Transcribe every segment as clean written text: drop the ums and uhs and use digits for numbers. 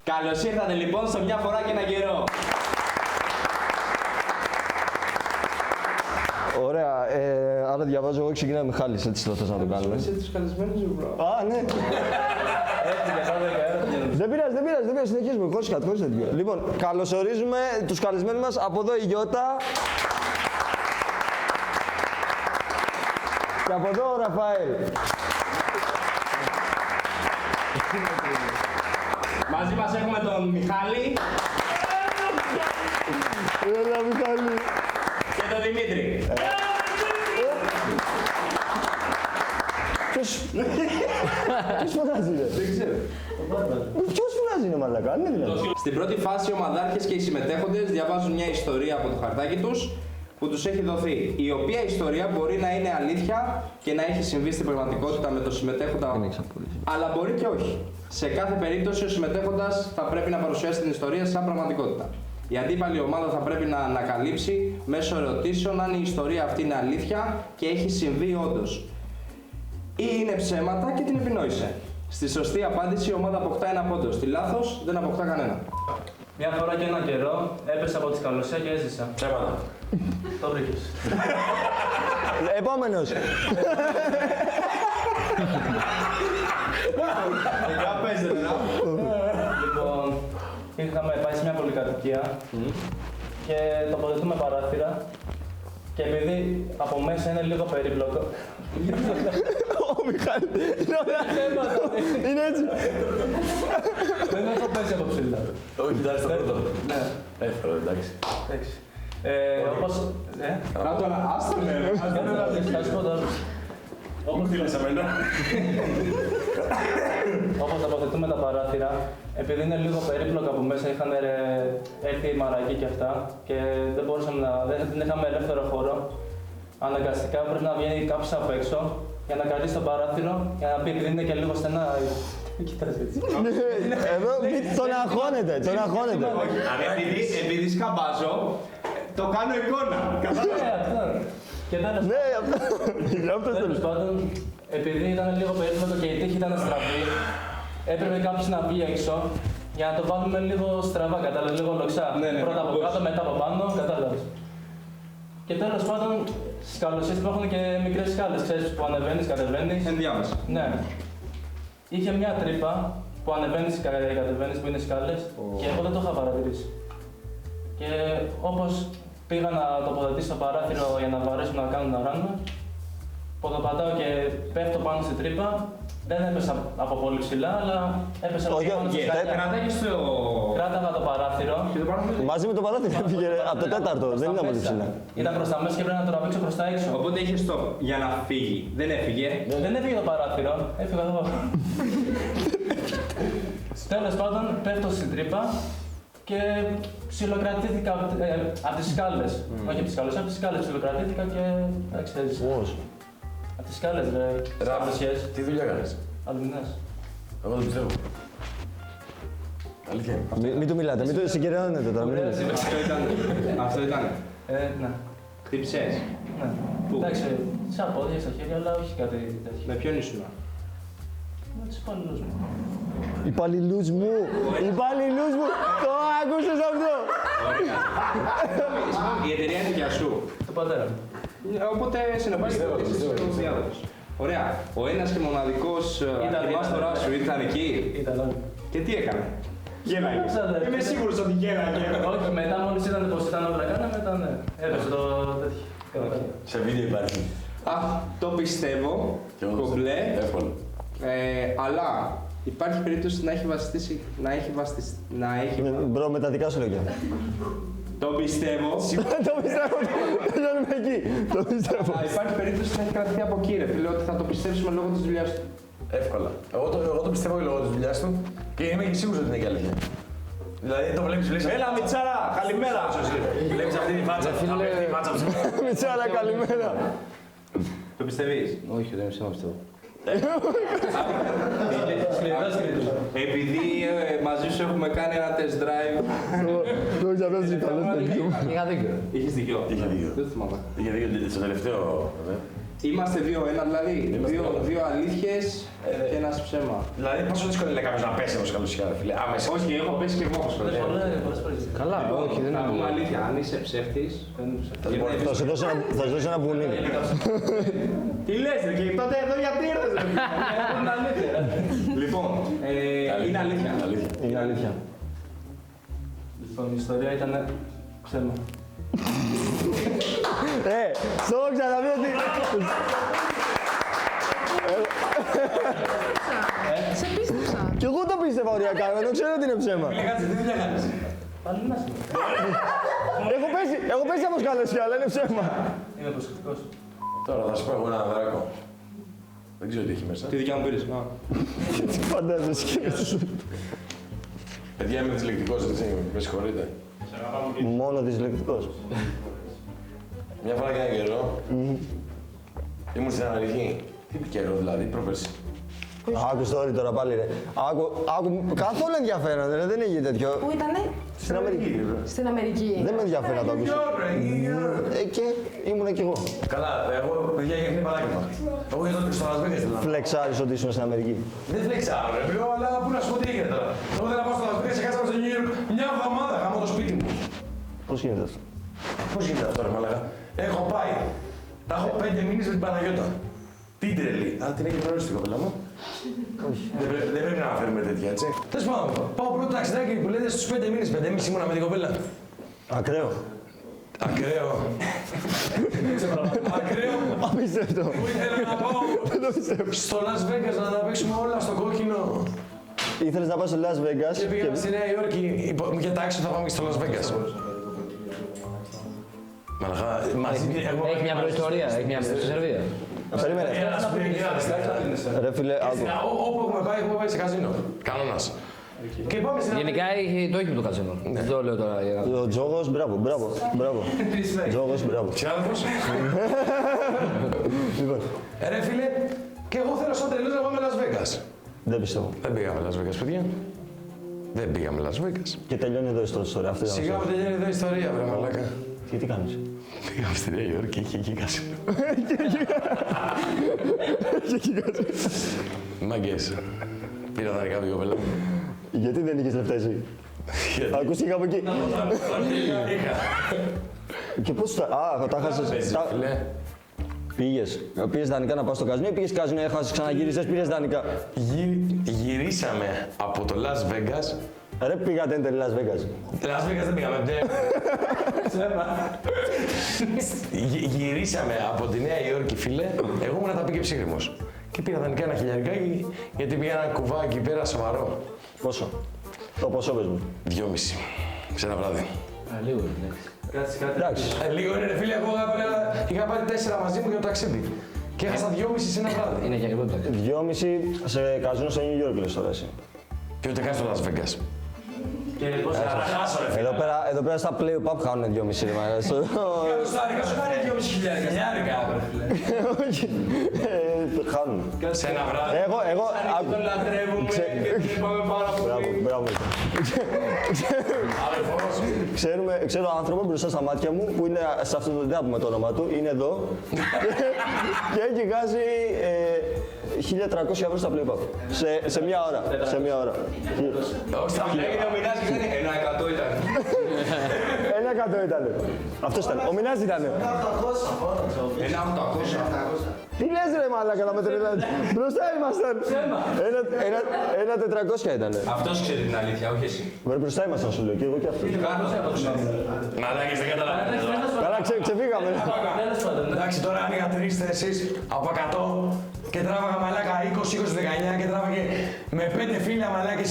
Καλώς ήρθατε λοιπόν σε μια φορά και ένα καιρό. Ωραία, άρα διαβάζω εγώ, ξεκινάει ο Μιχάλης, έτσι το θες να το κάνουμε. Είσαι τους καλεσμένους μου, bro. Α, ναι. Δεν πειράζει, συνεχίζουμε, χωρίς κάτι. Λοιπόν, καλωσορίζουμε τους καλεσμένους μας, από εδώ η Γιώτα. Και από εδώ ο Ραφαέλ. Μαζί μας έχουμε τον Μιχάλη. Έλα, Μιχάλη. Και τον Δημήτρη. Ποιος φωνάζει, ρε? Δεν ξέρω. Ποιος φωνάζει, είναι μαλακά, είναι δηλαδή. Στην πρώτη φάση, οι ομαδάρχες και οι συμμετέχοντες διαβάζουν μια ιστορία από το χαρτάκι τους που τους έχει δοθεί. Η οποία ιστορία μπορεί να είναι αλήθεια και να έχει συμβεί στην πραγματικότητα με το συμμετέχοντα, αλλά μπορεί και όχι. Σε κάθε περίπτωση, ο συμμετέχοντας θα πρέπει να παρουσιάσει την ιστορία σαν πραγματικότητα. Η αντίπαλη ομάδα θα πρέπει να ανακαλύψει μέσω ερωτήσεων αν η ιστορία αυτή είναι αλήθεια και έχει συμβεί όντως, ή είναι ψέματα και την επινόησε. Στη σωστή απάντηση η ομάδα αποκτά ένα πόντο. Στη λάθος δεν αποκτά κανένα. Μια φορά και ένα καιρό έπεσα από τη σκαλωσία και έζησα. Ψέματα. Το βρήκες. Επόμενος. Λοιπόν, είχαμε πάει σε μια πολυκατοικία και τοποθετούμε παράθυρα και επειδή από μέσα είναι λίγο περίπλοκο. Ο Μιχάλης. Είναι έτσι. Δεν έχω πέσει από ψηλά. Όχι, κοιτάξτε το πρώτο. Ναι. Εύκολο, εντάξει. Όπως... Άστο με. Θα σου πω τώρα. Όπως τοποθετούμε τα παράθυρα, επειδή είναι λίγο περίπλοκα από μέσα, είχαν έρθει οι μαρακοί και αυτά και δεν είχαμε ελεύθερο χώρο. Αναγκαστικά πρέπει να βγαίνει κάποιος απ' έξω για να καλύψει το παράθυρο για να πει, επειδή είναι και λίγο στενά. Κοιτάς έτσι. Εδώ τον αγχώνεται. Επειδή σκαμπάζω, το κάνω εικόνα. Και τέλος πάντων, επειδή ήταν λίγο περίπλοκο και η τύχη ήταν στραβή, έπρεπε κάποιος να βγει έξω για να το βάλουμε λίγο στραβά, κατάλαβες, λίγο λοξά. Πρώτα από κάτω, μετά από πάνω, κατάλαβες. Και τέλος πάντων, στις σκαλωσίες υπάρχουν και μικρές σκάλες, ξέρεις, που ανεβαίνεις, κατεβαίνεις. Ενδιάμεσα. Ναι. Είχε μια τρύπα που ανεβαίνεις και κατεβαίνεις, που είναι σκάλες, και εγώ δεν το είχα παρατηρήσει. Και όπως πήγα να τοποθετήσω το παράθυρο για να βαρέσουν να κάνουν να ράνουν, ποδοπατάω και πέφτω πάνω στην τρύπα. Δεν έπεσα από πολύ ψηλά, αλλά έπεσα από πάνω στην σκάλια. Κράταγα το παράθυρο. Μαζί με το παράθυρο έφυγε από το τέταρτο, δεν ήταν πολύ ψηλά. Ήταν προς τα μέσα και πρέπει να το τραβήξω προς τα έξω. Οπότε είχε stop για να φύγει. Δεν έφυγε. Δεν έφυγε το παράθυρο, έφυγα εγώ. Τέλος πάντων, πέφτω στην τρύπα και ψιλοκρατήθηκα από τις σκάλες. Όχι από τις σκάλες, από τις σκάλες ψιλοκρατήθηκα και εντάξει, έζησα. Από τις σκάλες, ρε, σκαλωσιές. Τι δουλειά κάνεις? Αλουμινές. Εγώ δεν πιστεύω. Αλήθεια είναι. Μην του μιλάτε, μην το συγκεραιώνετε τώρα. Αυτό ήταν. Ναι. Χτύπησες. Ναι. Εντάξει, σαν πόδια στα χέρια, αλλά όχι κάτι τέτοιο. Με ποιον ήσουν? Με τους υπαλλήλους μου. Υπαλληλούς μου, το άκουσες αυτό. Η εταιρεία είναι δικιά σου. Το πατέρα μου. Οπότε συνεπάγεται ότι είσαι ο διάδοχος. Ωραία. Ο ένας και μοναδικός αρχιμάστοράς σου ήταν εκεί. Ήταν όλοι. Και τι έκανε? Γέλαγε. Είμαι σίγουρος ότι γέλαγε. Όχι, μετά μόλις είδανε πως ήταν όλα κάναμε, μετά ναι. Έπεσε το τέτοιο. Σε βίντεο υπάρχει. Το πιστεύω. Κομπλέ. Εύκολο. Αλλά υπάρχει περίπτωση να έχει Μπρο, με τα δικά σου λόγια. Το πιστεύω. Το πιστεύω, τελειώνουμε εκεί. Το πιστεύω. Υπάρχει περίπτωση να έχει κρατηθεί από εκεί, ρε φίλε, ότι θα το πιστέψουμε λόγω της δουλειάς του. Εύκολα. Εγώ το πιστεύω λόγω της δουλειάς του και είμαι και σίγουρος ότι είναι και αλήθεια. Δηλαδή το βλέπεις, λες... Έλα Μιτσάρα, καλημέρα! Βλέπεις αυτή τη φάτσα, αυτή τη φάτσα. Μιτσάρα, καλημέρα. Το πιστεύεις? Όχι, δεν πιστεύω αυτό. Επειδή μαζί σου έχουμε κάνει ένα test drive. Το έχεις αυτές τις καλές. Είχα δίκιο. Είχες δίκιο. Είχε δίκιο. Δεν θυμάμαι. Είχε δίκιο στο τελευταίο. Είμαστε 2-1, δηλαδή. Δύο αλήθειες και ένας ψέμα. Δηλαδή, πόσο δύσκολο είναι κάποιος να πέσει όπως καλοσιά, φίλε. Άμεσα. Όχι, έχω πέσει και εγώ όπως το λέω. Καλά, όχι, δεν Θα πούμε είναι. αλήθεια, αν είσαι ψεύτης. Θα σου δώσω ένα μπουνί. Τι λες, ρε, και τότε εδώ γιατί ήρθες, ρε. Είναι αλήθεια. Λοιπόν, είναι αλήθεια. Είναι αλήθεια. Λοιπόν, η ιστορία ήταν ψέμα. Στο έχω ξαναπεί ότι... Σε πίστεψα. Κι εγώ το πίστευα ότι έκανα, το ξέρω ότι είναι ψέμα. Κάτσε, τι δουλειά κάνεις. Πάλι να είσαι. Έχω πέσει από σκαλωσιά, αλλά είναι ψέμα. Είμαι προσεκτικός. Τώρα θα σου πω εγώ ένα δράκο. Δεν ξέρω τι έχει μέσα. Τη δικιά μου πήρες. Τι φαντάζεσαι. Παιδιά, είμαι δυσλεκτικός, έτσι. Με συγχωρείτε. Μόνο δυσλεκτικός. Μια φορά και ένα καιρό. Ήμουν στην Αμερική. Τι καιρό δηλαδή, πρόπερση. Άκου story τώρα πάλι ρε. Άκου, καθόλου ενδιαφέρον, δεν έχει τέτοιο. Πού ήτανε? Στην Αμερική. Στην Αμερική. Δεν με ενδιαφέρει να το ακούσω. Και ήμουνα κι εγώ. Καλά, εγώ παιδιά είχα παράδειγμα. Εγώ ήρθα στο Las Vegas δηλαδή. Φλεξάρεις ότι ήσουν στην Αμερική. Δεν φλεξάρω, ρε μπρο, αλλά πού να σου πω τι έγινε τώρα. Εγώ δεν θα πάω στο Las Vegas και κάθαμε στο New York μια εβδομάδα γάμω το σπίτι μου. Πώς γίνεται αυτό. Πώς γίνεται αυτό, ρε μαλάκα. Έχω πάει. Θα έχω 5 μήνες με την Παναγιώτα. Την τρελή. Α, την έχει γνωρίσει την κοπέλα μου. Δεν πρέπει να αναφέρουμε τέτοια, έτσι. Τέλος πάντων, πάω πρώτο ταξιδάκι που λέτε στους 5 μήνες, 5,5 ήμουνα με την κοπέλα. Ακραίο. Ακραίο. Ακραίο. Απίστευτο. Που ήθελα να πάω Δεν το πιστεύω. στο Las Vegas να τα παίξουμε όλα στο κόκκινο. Ήθελες να πας στο Las Vegas Και πήγαμε στη Νέα Υόρκη, μου είχε τάξει ότι θα πάμε και στο Las Vegas. Μαλαχά, μαζί Έχει μια προϊστορία, έχει μια στη Σερβία. Περίμενε. Ρε φίλε, άκου. Όπου έχουμε πάει σε καζίνο. Κανόνας. Και πάμε στην Γενικά το έχει το καζίνο. Δεν το λέω τώρα. Ο Τζόγος, μπράβο. Τζόγος, μπράβο. Ξάδερφος. Λοιπόν, Ρε φίλε, και εγώ θέλω σαν τρελός να πάμε Las Vegas. δεν πιστεύω. Δεν πήγαμε Las Vegas, παιδιά. Δεν πήγαμε Las Vegas. Και τελειώνει εδώ η ιστορία. Αυτή Σιγά που τελειώνει εδώ η ιστορία, βρε μαλάκα. Και τι κάνεις. Πήγαμε στη Νέα Υόρκη και είχε εκεί καζίνο. Μάγκες. Πήρα τα δικά του η κοπέλα μου. Γιατί δεν είχες λεφτά εσύ. Ακούστηκα από εκεί. Είχα. Και πώς τα... Α, τα χάσες. Φίλε, Πήγες δανεικά να πας στο καζίνο ή πήγες καζίνο, έχασες, ξαναγύρισες, πήγες δανεικά. γυρίσαμε από το Las Vegas. Ρε πήγατε εν τέλει Las Vegas. Las Vegas δεν πήγαμε. Γυρίσαμε από τη Νέα Υόρκη, φίλε. Εγώ ήμουν τα πήγε ψύχρημος. Και πήγα δανεικά ένα χιλιαρικάκι γιατί πήγα ένα κουβάκι εκεί πέρα σοβαρό. Πόσο. Το ποσό πες μου. 2,5 σε ένα βράδυ. Λίγο, Κάτσε κάτι. Εντάξει. Λίγο είναι ρε φίλε, εγώ είχα πάρει 4 μαζί μου για το ταξίδι. Και έχασα 2,5 σε ένα βράδυ. είναι και ακριβό το ταξίδι. 2,5 σε καζίνο στο New York λες τώρα εσύ. Και ούτε καν στο Las Vegas. Και πώς Χάσω ρε φίλε. Εδώ πέρα στα play pub χάνουν 2,5 ρε μάγα. Κάτω στα άρικα σου κάνει 2,5 χιλιάρικα. Όχι. Χάνουν. Σε ένα βράδυ. Εγώ, άκου. Τον λατρεύουμε και πάμε πάρα πολύ. Μπράβο. Αδερφός. Ξέρω άνθρωπο μπροστά στα μάτια μου που είναι σε αυτό το. Δεν θα πούμε το όνομα του, είναι εδώ. Και έχει χάσει 1.300 ευρώ στα play pub. Σε μία ώρα. Όχι στα Έγινε ο Μινάς και κάνει 1% ήταν. 1% ήταν. Αυτός ήταν. Ο Μινάς ήταν. 1,800. Τι λες ρε μαλάκα να με τρελάτε. Μπροστά ήμασταν. 1.400 ήταν. Αυτός ξέρει την αλήθεια, όχι εσύ. Μπροστά ήμασταν σου λέω και εγώ και αυτός. Κάτω θα το ξέρει. Μαλάκες δεν καταλαβαίνετε. Καλά ξεφύγαμε. Τέλος πάντων. Εντάξει, τώρα άνοιγα 3 θέσεις από 100 και τράβαγα μαλάκα 20-19 και τράβαγε με 5 φύλλα μαλάκες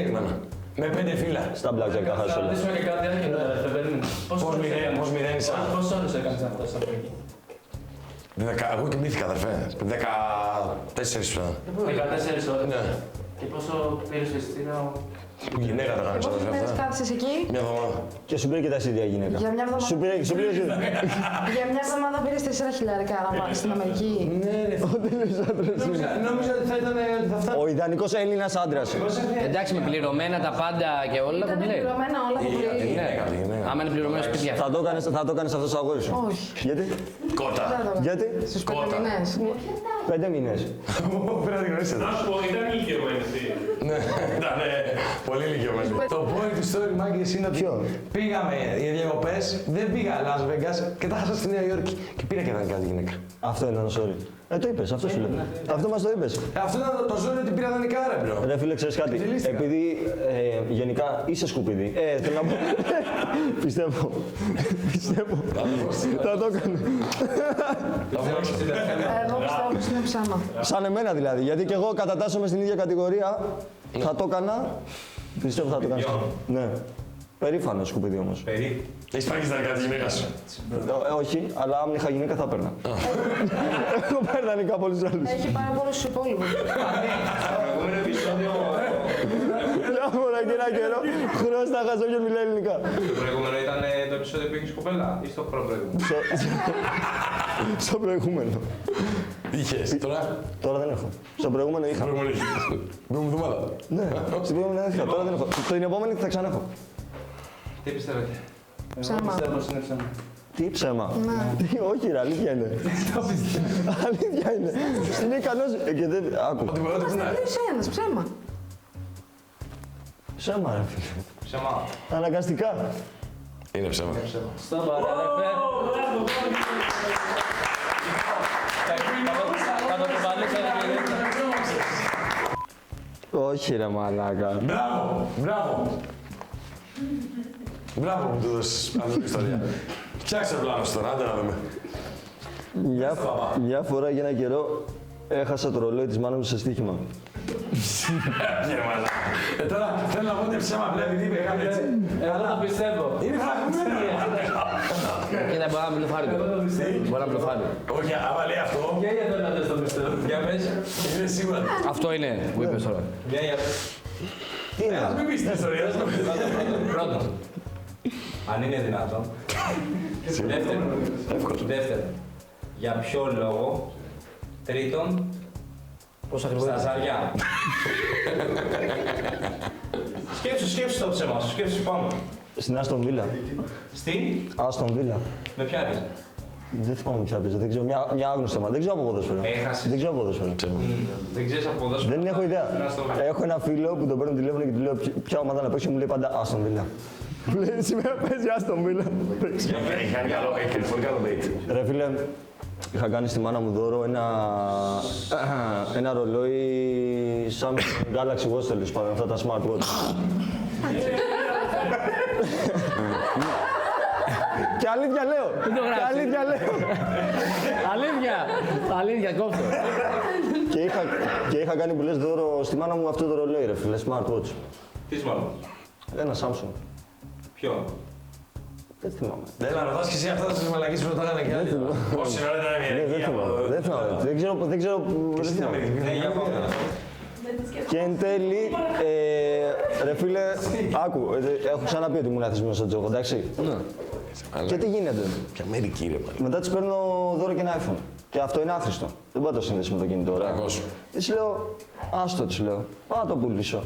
21 ήμουνα. Με 5 φύλλα. Στα blackjack τα Θα χάσω όλα. ρωτήσουμε και κάτι άλλο, περίμενε. Πώς μηδένισα. Πόσες ώρες έκανες να φτάσεις από εκεί? Εγώ κοιμήθηκα αδερφέ. 14 πια. 14 ώρες. Ναι. Και πόσο πήρες το εισιτήριο? Γυναίκα τα κάνω Πόσες αδερφέ μέρες αυτά. κάθισες εκεί? Μια εβδομάδα. Και σου πήρε και τα ίδια γυναίκα. Για μια εβδομάδα. Σου πήρε Για μια εβδομάδα πήρες 4 χιλιάρικα να πας στην Αμερική. Ναι, ρε. Νόμιζα ότι θα ήταν. Ο Ιδανικός Έλληνας άντρας. Εντάξει, με πληρωμένα τα πάντα και όλα Ήταν κομπλέ. πληρωμένα όλα από πριν. Άμα είναι πληρωμένο σπίτια. Θα το κάνεις αυτό στο αγόρι σου. Όχι. Γιατί? Κότα. Δεν το έκανα. Γιατί? Στους 5 μηνές. 5 μήνες. Πρέπει να την γνωρίσετε. Να σου πω, ήταν ηλικιωμένη εσύ. Ναι, ήταν πολύ ηλικιωμένη. Το point του story, Μάγκες, είναι ότι Ποιο? πήγαμε για διακοπές, δεν πήγα Las Vegas και τα χάσα στη Νέα Υόρκη. Και πήρα και δανεικά γυναίκα. Αυτό είναι το sorry. Το είπες, αυτό σου λέω. Αυτό μας το είπες. Αυτό ήταν το ζόρι ότι πήρα δανεικά, ρε μπρο. Ρε φίλε, ξέρεις κάτι. Ζηλίστηκα. Επειδή γενικά είσαι σκουπίδι. Θέλω να πω. Πιστεύω. Θα το έκανε. Εγώ πιστεύω πως είναι ψέμα. Σαν εμένα δηλαδή. Γιατί και εγώ κατατάσσομαι στην ίδια κατηγορία. Θα το έκανα. Πιστεύω θα το έκανα. Ναι. Περήφανο σκουπίδι όμως. Έχεις πάρει και στα δικά της γυναίκας σου. Όχι, αλλά αν είχα γυναίκα θα παίρνα. Έχω πάρει δανεικά από όλους τους άλλους. Έχει πάρα πολλούς υπόλοιπους. Στο προηγούμενο επεισόδιο. Μια φορά και ένα καιρό χρώστα χάσω όποιον μιλάει ελληνικά. Το προηγούμενο ήταν το επεισόδιο που είχες κοπέλα ή στο προηγούμενο. Στο προηγούμενο. Είχες, τώρα. Τώρα δεν έχω. Στο προηγούμενο είχα. Προηγούμενη εβδομάδα. Ναι, στην προηγούμενη δεν είχα. Τώρα δεν έχω. Την επόμενη θα ξανά έχω. Τι πιστεύετε? Εγώ πιστεύω πως είναι ψέμα. Τι ψέμα. Τι, όχι, ρε, αλήθεια είναι. Αλήθεια είναι. Είναι ικανός. Και δεν. Άκου. Ό,τι μπορεί, ό,τι Μας να. τα λέει ένας, ψέμα. Ψέμα, ρε φίλε. Ψέμα. Αναγκαστικά. Είναι ψέμα. Στο παράδεκτε. Θα το κουβαλήσω Όχι, ρε, μαλάκα. Μπράβο, μπράβο. Μπράβο που του δώσεις πάνω την ιστορία. Φτιάξε πλάνο τώρα, άντε να δούμε. Μια φορά για ένα καιρό έχασα το ρολόι της μάνας μου σε στοίχημα. Γερμανά. Τώρα θέλω να πω ότι ψέμα βλέπει, τι είπε, έκανε έτσι. Εγώ το πιστεύω. Είναι φραγμένο. Κοίτα, μπορεί να μπλουφάρει τώρα. Μπορεί να μπλουφάρει. Όχι, άμα λέει αυτό, Και γιατί δεν το πιστεύω. Για πες. είναι σίγουρα. Αυτό είναι που είπες τώρα. Για πες. Τι είναι? Ας μην πεις την ιστορία, ας το πεις. Πρώτον. Αν είναι δυνατόν. Δεύτερον. Για ποιο λόγο. Τρίτον. Πώς ακριβώς. Στα ζαριά. Σκέψου το ψέμα σου, σκέψου πάνω. Στην Άστον Βίλα. Στην. Άστον Βίλα. Με ποια έπαιζε. Δεν θυμάμαι ποια παίζει. Δεν ξέρω. Μια άγνωστη ομάδα. Δεν ξέρω από ποδόσφαιρο. Έχασες. Δεν ξέρω από ποδόσφαιρο. Δεν ξέρεις από ποδόσφαιρο. Δεν έχω ιδέα. Να στο βάλω. Έχω ένα φίλο που τον παίρνω τηλέφωνο και του λέω ποια ομάδα να παίξει και μου λέει πάντα Άστον Βίλα. Μου λέει σήμερα παίζει Άστον Βίλα. Έχει κάνει καλό, έχει κάνει πολύ καλό date. Ρε φίλε, είχα κάνει στη μάνα μου δώρο ένα ρολόι σαν Galaxy Watch τέλος πάντων, αυτά τα smartwatch. Και αλήθεια λέω! Και αλήθεια λέω! Αλήθεια, κόψω. Και είχα κάνει που λες δώρο στη μάνα μου αυτό το ρολόι ρε φίλε, smartwatch. Τι μάλλον. Ένα Samsung. Ποιο. Δεν θυμάμαι. Δεν να ρωτάς και εσύ αυτά τις μαλακίες που ρωτάγανε και άλλοι. Όση ώρα ήταν μια Ναι, δεν ηλικία θυμάμαι. από... Δεν θυμάμαι. Δεν ξέρω. Δεν θυμάμαι. Ναι, για πάμε. Και εν τέλει, ρε φίλε, άκου, έχω ξαναπεί ότι ήμουν αθισμένος στο τζόγο, εντάξει. Και τι γίνεται. Και Αμερική ρε πάλι. Μετά της παίρνω δώρο και ένα iPhone. Και αυτό είναι άχρηστο. Δεν μπορώ να το συνδέσει με το κινητό. Ρε. Κακός. Της λέω, άστο της λέω, πάω να το πουλήσω.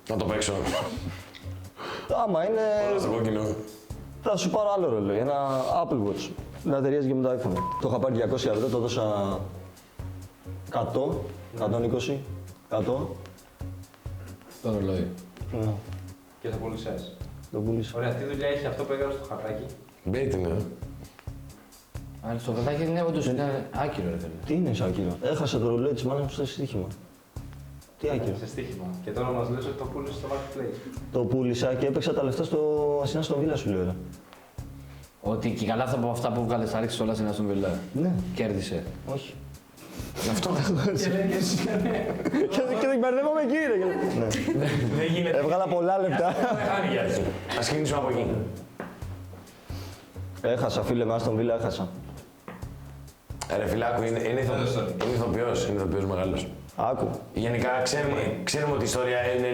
Να το παίξω. Άμα είναι, Όλα στο κόκκινο. θα σου πάρω άλλο ρολόι, ένα Apple Watch. Να ταιριάζει και με το iPhone. Το είχα πάρει 200 ευρώ, το έδωσα 100, 120, 100. Το ρολόι. Ναι, Και το πουλήσες. το πουλήσα. Ωραία, τι δουλειά έχει αυτό που έγραψε στο χαρτάκι. Μπέιτ είναι. Αλλά στο κρατάκι είναι όντως είναι άκυρο, ρε φίλε. Τι είναι σαν άκυρο. Έχασα το ρολόι της μάνας μου στο στοίχημα. Τι άκυρο. Σε στοίχημα. Και τώρα μας λες ότι το πούλησε στο marketplace. Το πούλησα και έπαιξα τα λεφτά στο Ασινά στον Βίλα σου λέω. Ρε. Ότι και καλά από αυτά που βγάλες θα ρίξεις όλα σε ένα στον Βιλά. Ναι, Κέρδισε. όχι. Αυτό. Και δεν μπερδεύομαι εκεί ρε. Ναι. Δεν γίνεται. Έβγαλα πολλά λεφτά. Χάνει για αρχή. Ας ξεκινήσουμε από εκεί. Έχασα φίλε με Άστον Βίλα, έχασα. Ρε φιλάκου, είναι ηθοποιός μεγάλος. Άκου. Γενικά ξέρουμε ότι η ιστορία είναι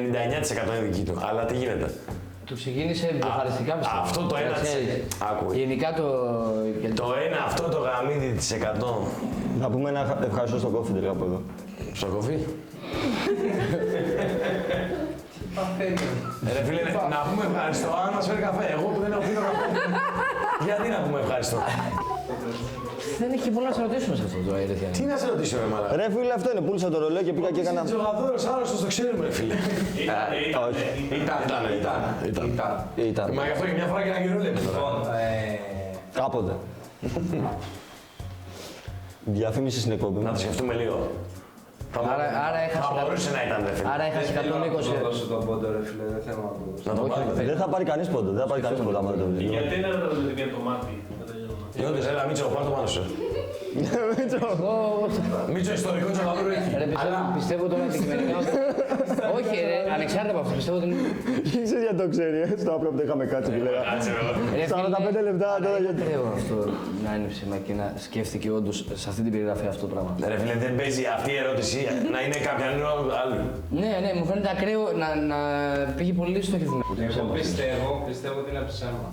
99% είναι δική του. Αλλά τι γίνεται. Του ξεκίνησε ευχαριστικά πιστεύω. αυτό το 1%. Ξέρεις, Άκου. γενικά το... Το ένα αυτό το γαμίδι της 100 Να πούμε ένα ευχαριστώ στο κόφι τελικά από εδώ. Στο κόφι. Ρε φίλε, να πούμε ευχαριστώ αν μας φέρει καφέ. Εγώ που δεν έχω πίνω καφέ. Γιατί να πούμε ευχαριστώ. Δεν έχει πολλά να σε ρωτήσουμε σε αυτό το αλήθεια. Τι να σε ρωτήσω, ρε μαλάκα. Ρε φίλε, αυτό είναι. Πούλησα το ρολόι και πήγα και έκανα. Τζογαδόρος άρρωστος, το ξέρουμε, ρε φίλε. Ήταν. Μα γι' αυτό και μια φορά και ένα καιρό λέμε τώρα. Κάποτε. Διαφήμιση στην εκπομπή. Να το σκεφτούμε λίγο. Θα μπορούσε να ήταν, ρε φίλε. Άρα έχασε 120. Να δώσω τον πόντο, ρε φίλε, δεν θέλω να το δώσω. Να το πάρει. Δεν θα πάρει κανείς πόντο. Δεν θα πάρει κανείς πόντο άμα δεν το βρει. Γιατί δεν ρωτάτε για το μάτι. Γιώργος, έλα Μίτσο, πάρ' το πάνω σου. Μίτσο, ιστορικό Τζογαδόρο έχει. Ρε, πιστεύω τώρα αντικειμενικά. Όχι, ρε, ανεξάρτητα από αυτό, πιστεύω ότι. Ξέρεις γιατί το ξέρει, στο άπλο που το είχαμε κάτσει και λέγα. 45 λεπτά τώρα γιατί. Δεν ξέρω αυτό να είναι ψήμα και να σκέφτηκε όντως σε αυτή την περιγραφή αυτό το πράγμα. Ρε φίλε, δεν παίζει αυτή η ερώτηση να είναι κάποια άλλη. Ναι, μου φαίνεται ακραίο να πήγε πολύ στοχευμένο. Εγώ πιστεύω ότι είναι ψέμα.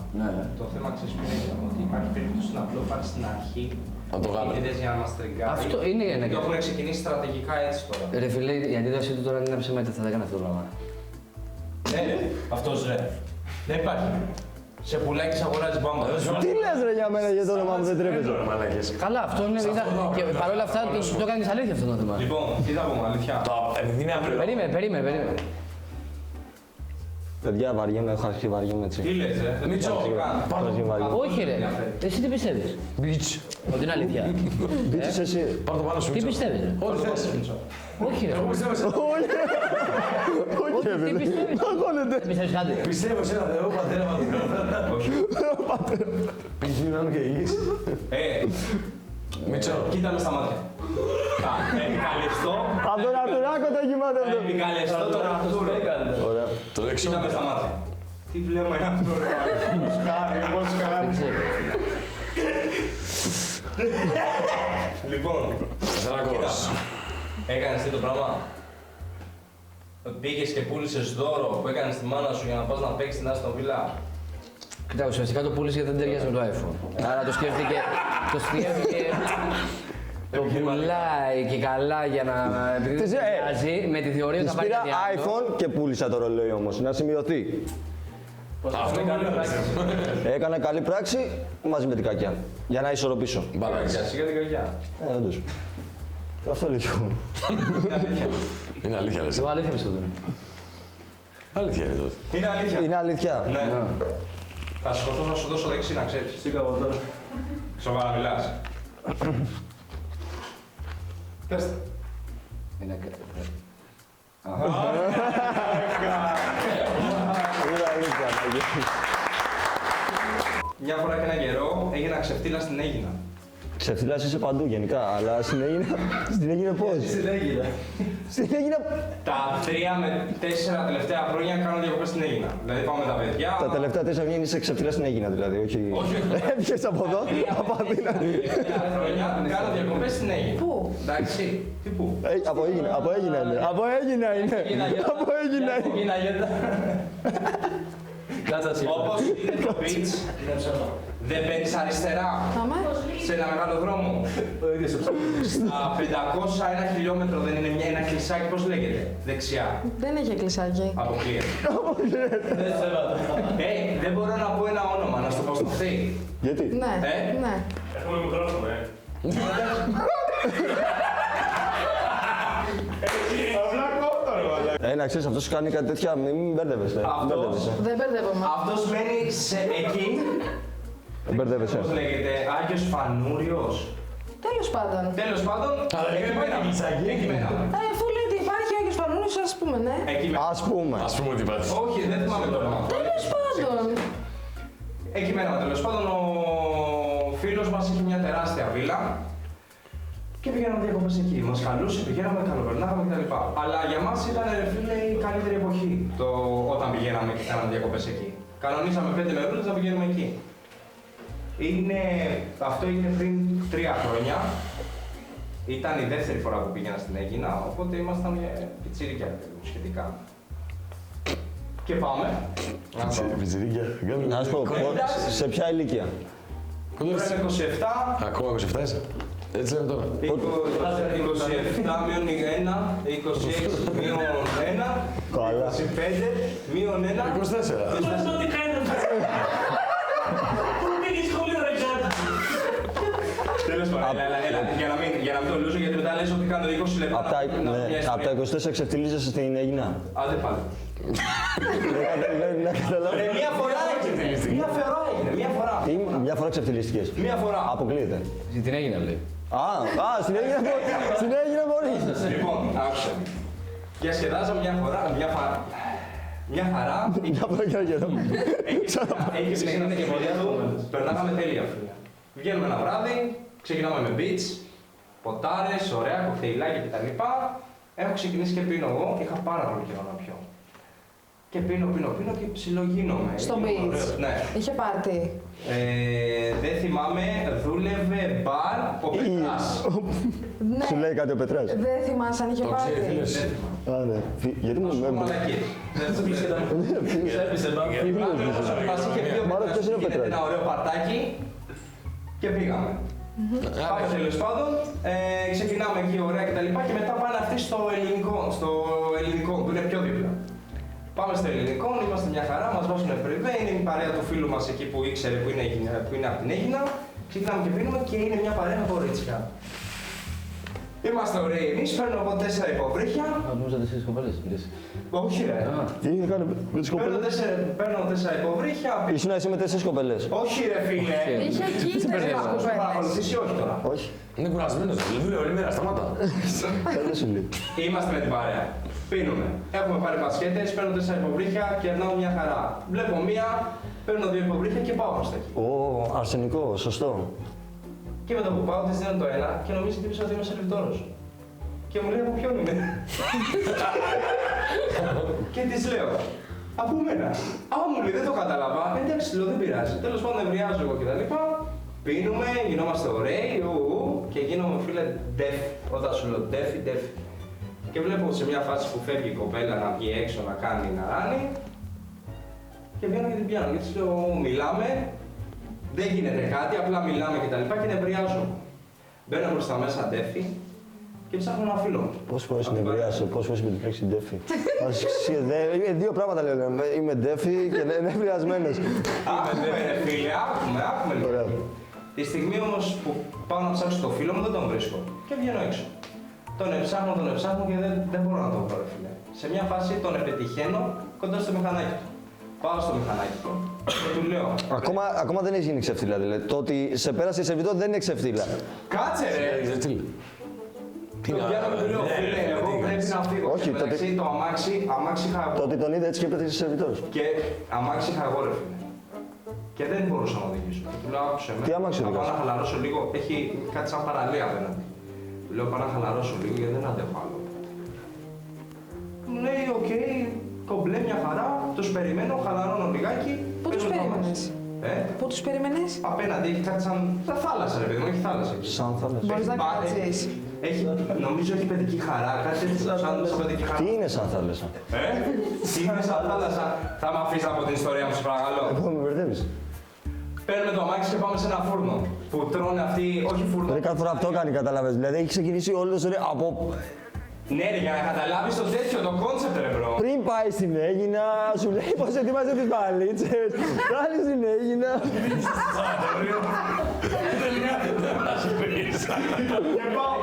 Το θέμα ξέρεις που είναι ότι υπάρχει περίπτωση να απλό πάρει στην αρχή. Από το γάλα. Για να μας τριγκάρει. Αυτό είναι ένα. Το έχουν ξεκινήσει στρατηγικά έτσι τώρα. Ρε φίλε, η αντίδρασή του τώρα είναι ψέμα, θα έκανε αυτό το πράγμα. Ναι, ρε, αυτός ρε. Δεν υπάρχει. Σε πουλάει και σε αγοράζει μπάμπα. Τι λες ρε για μένα για το όνομα μου δεν τρέπεζε. Καλά, αυτό είναι. Και παρόλα αυτά το έκανε αλήθεια αυτό το θέμα. Λοιπόν, τι θα πούμε, αλήθεια. Επειδή είναι απλό. Περίμενε. Παιδιά, βαριέμαι, έχω αρχίσει βαριέμαι έτσι. Τι λες, ρε. Μίτσο, Όχι, ρε. Εσύ τι πιστεύεις. Μπιτς. Ότι είναι αλήθεια. Μπίτσες εσύ. Πάρ' το πάνω σου, Τι Μίτσο. πιστεύεις, ρε. Ό,τι θες. Όχι, ρε. Εγώ πιστεύω σε Όχι, Τι ρε. πιστεύεις. Αγώνεται. Πιστεύεις κάτι. Πιστεύω σε ένα Θεό, πατέρα μας. Πηγή να είναι και υγιής. Μίτσο. Κοίτα με στα μάτια. Επικαλεστώ. Από τον Αρτουράκο το κοιμάται αυτό. Επικαλεστώ τον Αρτούρο. Ωραία. Το δεξιό. Κοίτα με στα μάτια. Τι βλέπω ένα αυτό ρε. Πώς κάνει. Δεν ξέρω. Λοιπόν, Σαρακός. έκανες τι το πράγμα. Πήγες και πούλησες δώρο που έκανες τη μάνα σου για να πας να παίξεις την Άστον Βίλα. Κοίτα, ουσιαστικά το πούλησε γιατί δεν ταιριάζει με το iPhone. Άρα το σκέφτηκε. Το πουλάει και καλά για να. Επειδή δεν ταιριάζει με τη θεωρία ότι θα πάει Πήρα κάτι άλλο. iPhone και πούλησα το ρολόι όμως, να σημειωθεί. Αυτό είναι καλή πράξη. Έκανα καλή πράξη μαζί με την κακιά. Για να ισορροπήσω. Μπαλάκι. Σιγά την καρδιά. Όντως. Αυτό λίγο. Είναι αλήθεια, λες. Εγώ αλήθεια πιστεύω. Αλήθεια είναι τότε. Είναι αλήθεια. Είναι αλήθεια. Ναι. Θα σκοτώ να σου δώσω δεξί να ξέρεις. Τι κάνω τώρα. Σοβαρά μιλάς. Πες τα. Είναι ακραίο. Είναι αλήθεια. Μια φορά και ένα καιρό έγινα ξεφτύλα στην Αίγινα. Ξεφτυλάς είσαι παντού γενικά, αλλά στην Αίγινα πώς. Στην Αίγινα. Τα 3 με 4 τελευταία χρόνια κάνω διακοπές στην Αίγινα. Δηλαδή πάω με τα παιδιά. Τα τελευταία 4 χρόνια είσαι ξεφτυλάς στην Αίγινα δηλαδή, όχι. Έπιες από εδώ, από Αθήνα. Τα τελευταία χρόνια κάνω διακοπές στην Αίγινα. Πού? Εντάξει, τι πού. Από Αίγινα είναι. Από Αίγινα είναι. Από Αίγινα είναι. Όπως είναι το beach, δεν παίρνεις αριστερά Πάμε. σε ένα μεγάλο δρόμο. Στα 501 χιλιόμετρο δεν είναι ένα κλεισάκι, πώς λέγεται, δεξιά. Δεν έχει κλεισάκι. Αποκλείεται. Δεν μπορώ να πω ένα όνομα, να στο πω στο χτί. Γιατί. Ναι, ναι. Έχουμε μικρόφωνο, Να ξέρεις, αυτός κάνει κάτι τέτοια, μην μπέρδευεσαι. Δεν μπερδεύομαι. Αυτός μένει σε εκεί, Δεν μπερδεύεσαι. πώς λέγεται, Άγιος Φανούριος. Τέλος πάντων. Τέλος πάντων, εκεί μέναμε. Εκεί μέναμε. Αφού λέει ότι υπάρχει Άγιος Φανούριος, ας πούμε, ναι. Εκεί μέναμε. Ας πούμε. Ας πούμε ότι υπάρχει. Όχι, δεν θυμάμαι το όνομα. Τέλος πάντων. Εκεί μέναμε τέλος πάντων. Ο φίλος μας είχε μια τεράστια βίλα και πήγαμε διακοπές εκεί. Μας καλούσε, πηγαίναμε, καλοπερνάγαμε κτλ. Αλλά για μας ήταν ρε φίλε η καλύτερη εποχή όταν πηγαίναμε και κάναμε διακοπές εκεί. Κανονίσαμε 5 μερούλες να πηγαίνουμε εκεί. Αυτό έγινε πριν 3 χρόνια. Ήταν η δεύτερη φορά που πήγαινα στην Αίγινα, οπότε ήμασταν πιτσιρίκια σχετικά. Και πάμε. Πιτσιρίκια. Να σου πω, σε ποια ηλικία. Τώρα είναι 27. Ακόμα 27 είσαι. Έτσι λέμε τώρα. 27 μείον 1, 26 μείον 1, Καλά. 25 μείον 1. 24. Αυτό τι κάνει. Πού πήγε σχολείο ρε Γιάννη. Τέλος πάντων, έλα, για να μην το λούσω, γιατί μετά λες ότι κάνω 20 λεπτά. Από τα 24 ξεφτυλίζεσαι στην Αίγινα. Άντε πάλι. Να καταλάβω. Μία φορά έγινε. Μία φορά. Τι, μια φορά ξεφτυλίστηκες. Μία φορά. Αποκλείεται. Την έγινε, λέει. Στην Αίγινα μπορείς. Λοιπόν, άκουσα. Διασκεδάζαμε μια φορά. Μια χαρά. Μια φορά και ένα καιρό. Έχει ξεκινήσει και παιδιά του. Περνάγαμε τέλεια, φίλε. Βγαίνουμε ένα βράδυ, ξεκινάμε με beach, ποτάρες, ωραία, κοκτέιλάκια κτλ. Έχω ξεκινήσει και πίνω εγώ, είχα πάρα πολύ καιρό να πιω. Και πίνω και ψιλογίνομαι. Στο beach. Ναι. Είχε πάρτι. Δεν θυμάμαι, δούλευε μπαρ ο Πετράς. Ναι. Σου λέει κάτι ο Πετράς. Δεν θυμάσαι αν είχε πάρτι. Α, ναι. Γιατί μου με Μαλακίες. Δεν το πίστευα. Μας είχε πει ο Μάλλον Πετράς, ποιος είναι ο γίνεται Πετράς? ένα ωραίο παρτάκι και πήγαμε. Πάμε τέλος πάντων, ξεκινάμε εκεί ωραία κτλ. Και μετά πάνε αυτοί στο ελληνικό που είναι πιο δίπλα. Πάμε στο ελληνικό, είμαστε μια χαρά, μας βάζουν πριβέ, είναι η παρέα του φίλου μας εκεί που ήξερε που είναι από την Αίγινα. Ξεκινάμε και πίνουμε και είναι μια παρέα κορίτσια. Είμαστε ωραίοι εμείς, παίρνω εγώ 4 υποβρύχια. Νομίζω 4 κοπέλες. Όχι ρε. Τι έκανε με τις κοπέλες. Παίρνω 4 υποβρύχια. Ήσουν εσύ με 4 κοπέλες. Όχι ρε φίλε. Είχε εκεί Δεν έχω κοπέλες. παρακολουθήσει, όχι τώρα. Όχι. Είναι κουρασμένος, δουλεύει όλη μέρα, σταμάτα. Δεν σου λέει. Είμαστε με την παρέα. Πίνουμε. Έχουμε πάρει μπασκέτες, παίρνω 4 υποβρύχια και περνάω μια χαρά. Βλέπω μία, παίρνω 2 υποβρύχια και πάω προς τα εκεί. Αρσενικό, σωστό. Και με το που πάω, της δίνω το ένα και νομίζει ότι ότι είμαι σερβιτόρος. Και μου λέει από ποιον είμαι. Και της λέω, από μένα. Μου λέει, δεν το κατάλαβα. Εντάξει, λέω, δεν πειράζει. Τέλος πάντων, ευριάζω εγώ κτλ. Πίνουμε, γινόμαστε ωραίοι, και γίνομαι φίλε ντεφ. Όταν σου λέω ντεφι. Και βλέπω σε μια φάση που φεύγει η κοπέλα να βγει έξω να κάνει να ράνει. Και βγαίνω και την πιάνω. Και της λέω, μιλάμε. Δεν γίνεται κάτι, απλά μιλάμε και νευριάζω. Μπαίνω προς τα μέσα ντέφι και ψάχνω ένα φίλο. Πόσες φορές νευριάσω, πόσες φορές με την λέξη ντέφι. Δύο πράγματα λέω. Είμαι ντέφι και νευριασμένος. Άκουμε ρε φίλε, άκουμε Ωραία. λίγο. Τη στιγμή όμως που πάω να ψάξω το φίλο μου δεν τον βρίσκω και βγαίνω έξω. Τον εψάχνω και δεν μπορώ να τον βρω ρε φίλε. Σε μια φάση τον επιτυχαίνω κοντά στο μηχανάκι του. Πάω στο μηχανάκι του και του λέω. Ακόμα δεν έχει γίνει ξεφτύλα, δηλαδή. Το ότι σε πέρασε η σερβιτό δεν είναι ξεφτύλα. Κάτσε ρε! Το πιάνω και του λέω, φίλε, εγώ πρέπει να φύγω. Όχι, Και μεταξύ το αμάξι είχα εγώ. Το ότι τον είδε έτσι και πέταξε σερβιτός. Και αμάξι είχα εγώ ρε φίλε. Και δεν μπορούσα να οδηγήσω. Του λέω, άκουσε με. Τι αμάξι θα πάω οδηγάς? να χαλαρώσω λίγο. Έχει κάτι σαν παραλία απέναντι. Του λέω, πάω να χαλαρώσω λίγο γιατί δεν αντέχω άλλο. Μου λέει, οκ, κομπλέ μια χαρά, τους περιμένω, χαλαρώνω λιγάκι. Πού τους παίζω το περίμενες? αμάξι. Πού τους περίμενες? Απέναντι έχει κάτι σαν θάλασσα ρε παιδί μου, έχει θάλασσα εκεί. Σαν θάλασσα. Μπορείς να Έχει- κάτσεις. Νομίζω έχει παιδική χαρά, κάτι έτσι σαν παιδική χαρά. Τι είναι σαν θάλασσα. Τι είναι σαν θάλασσα, θα με αφήσεις από την ιστορία μου, σε παρακαλώ. Εγώ με μπερδεύεις. Παίρνουμε το αμάξι και πάμε σε ένα φούρνο. Που τρώνε αυτοί, όχι φούρνο. Δηλαδή κάθε φορά αυτό κάνει, καταλαβαίνεις. Δηλαδή έχει ξεκινήσει όλη η ιστορία από Ναι, ρε, για να καταλάβεις το τέτοιο, το κόνσεπτ, ρε, μπρο. πριν πάει στην Αίγινα, σου λέει πως ετοιμάζει τις μπαλίτσες. Κάνει στην Αίγινα. Και πάω,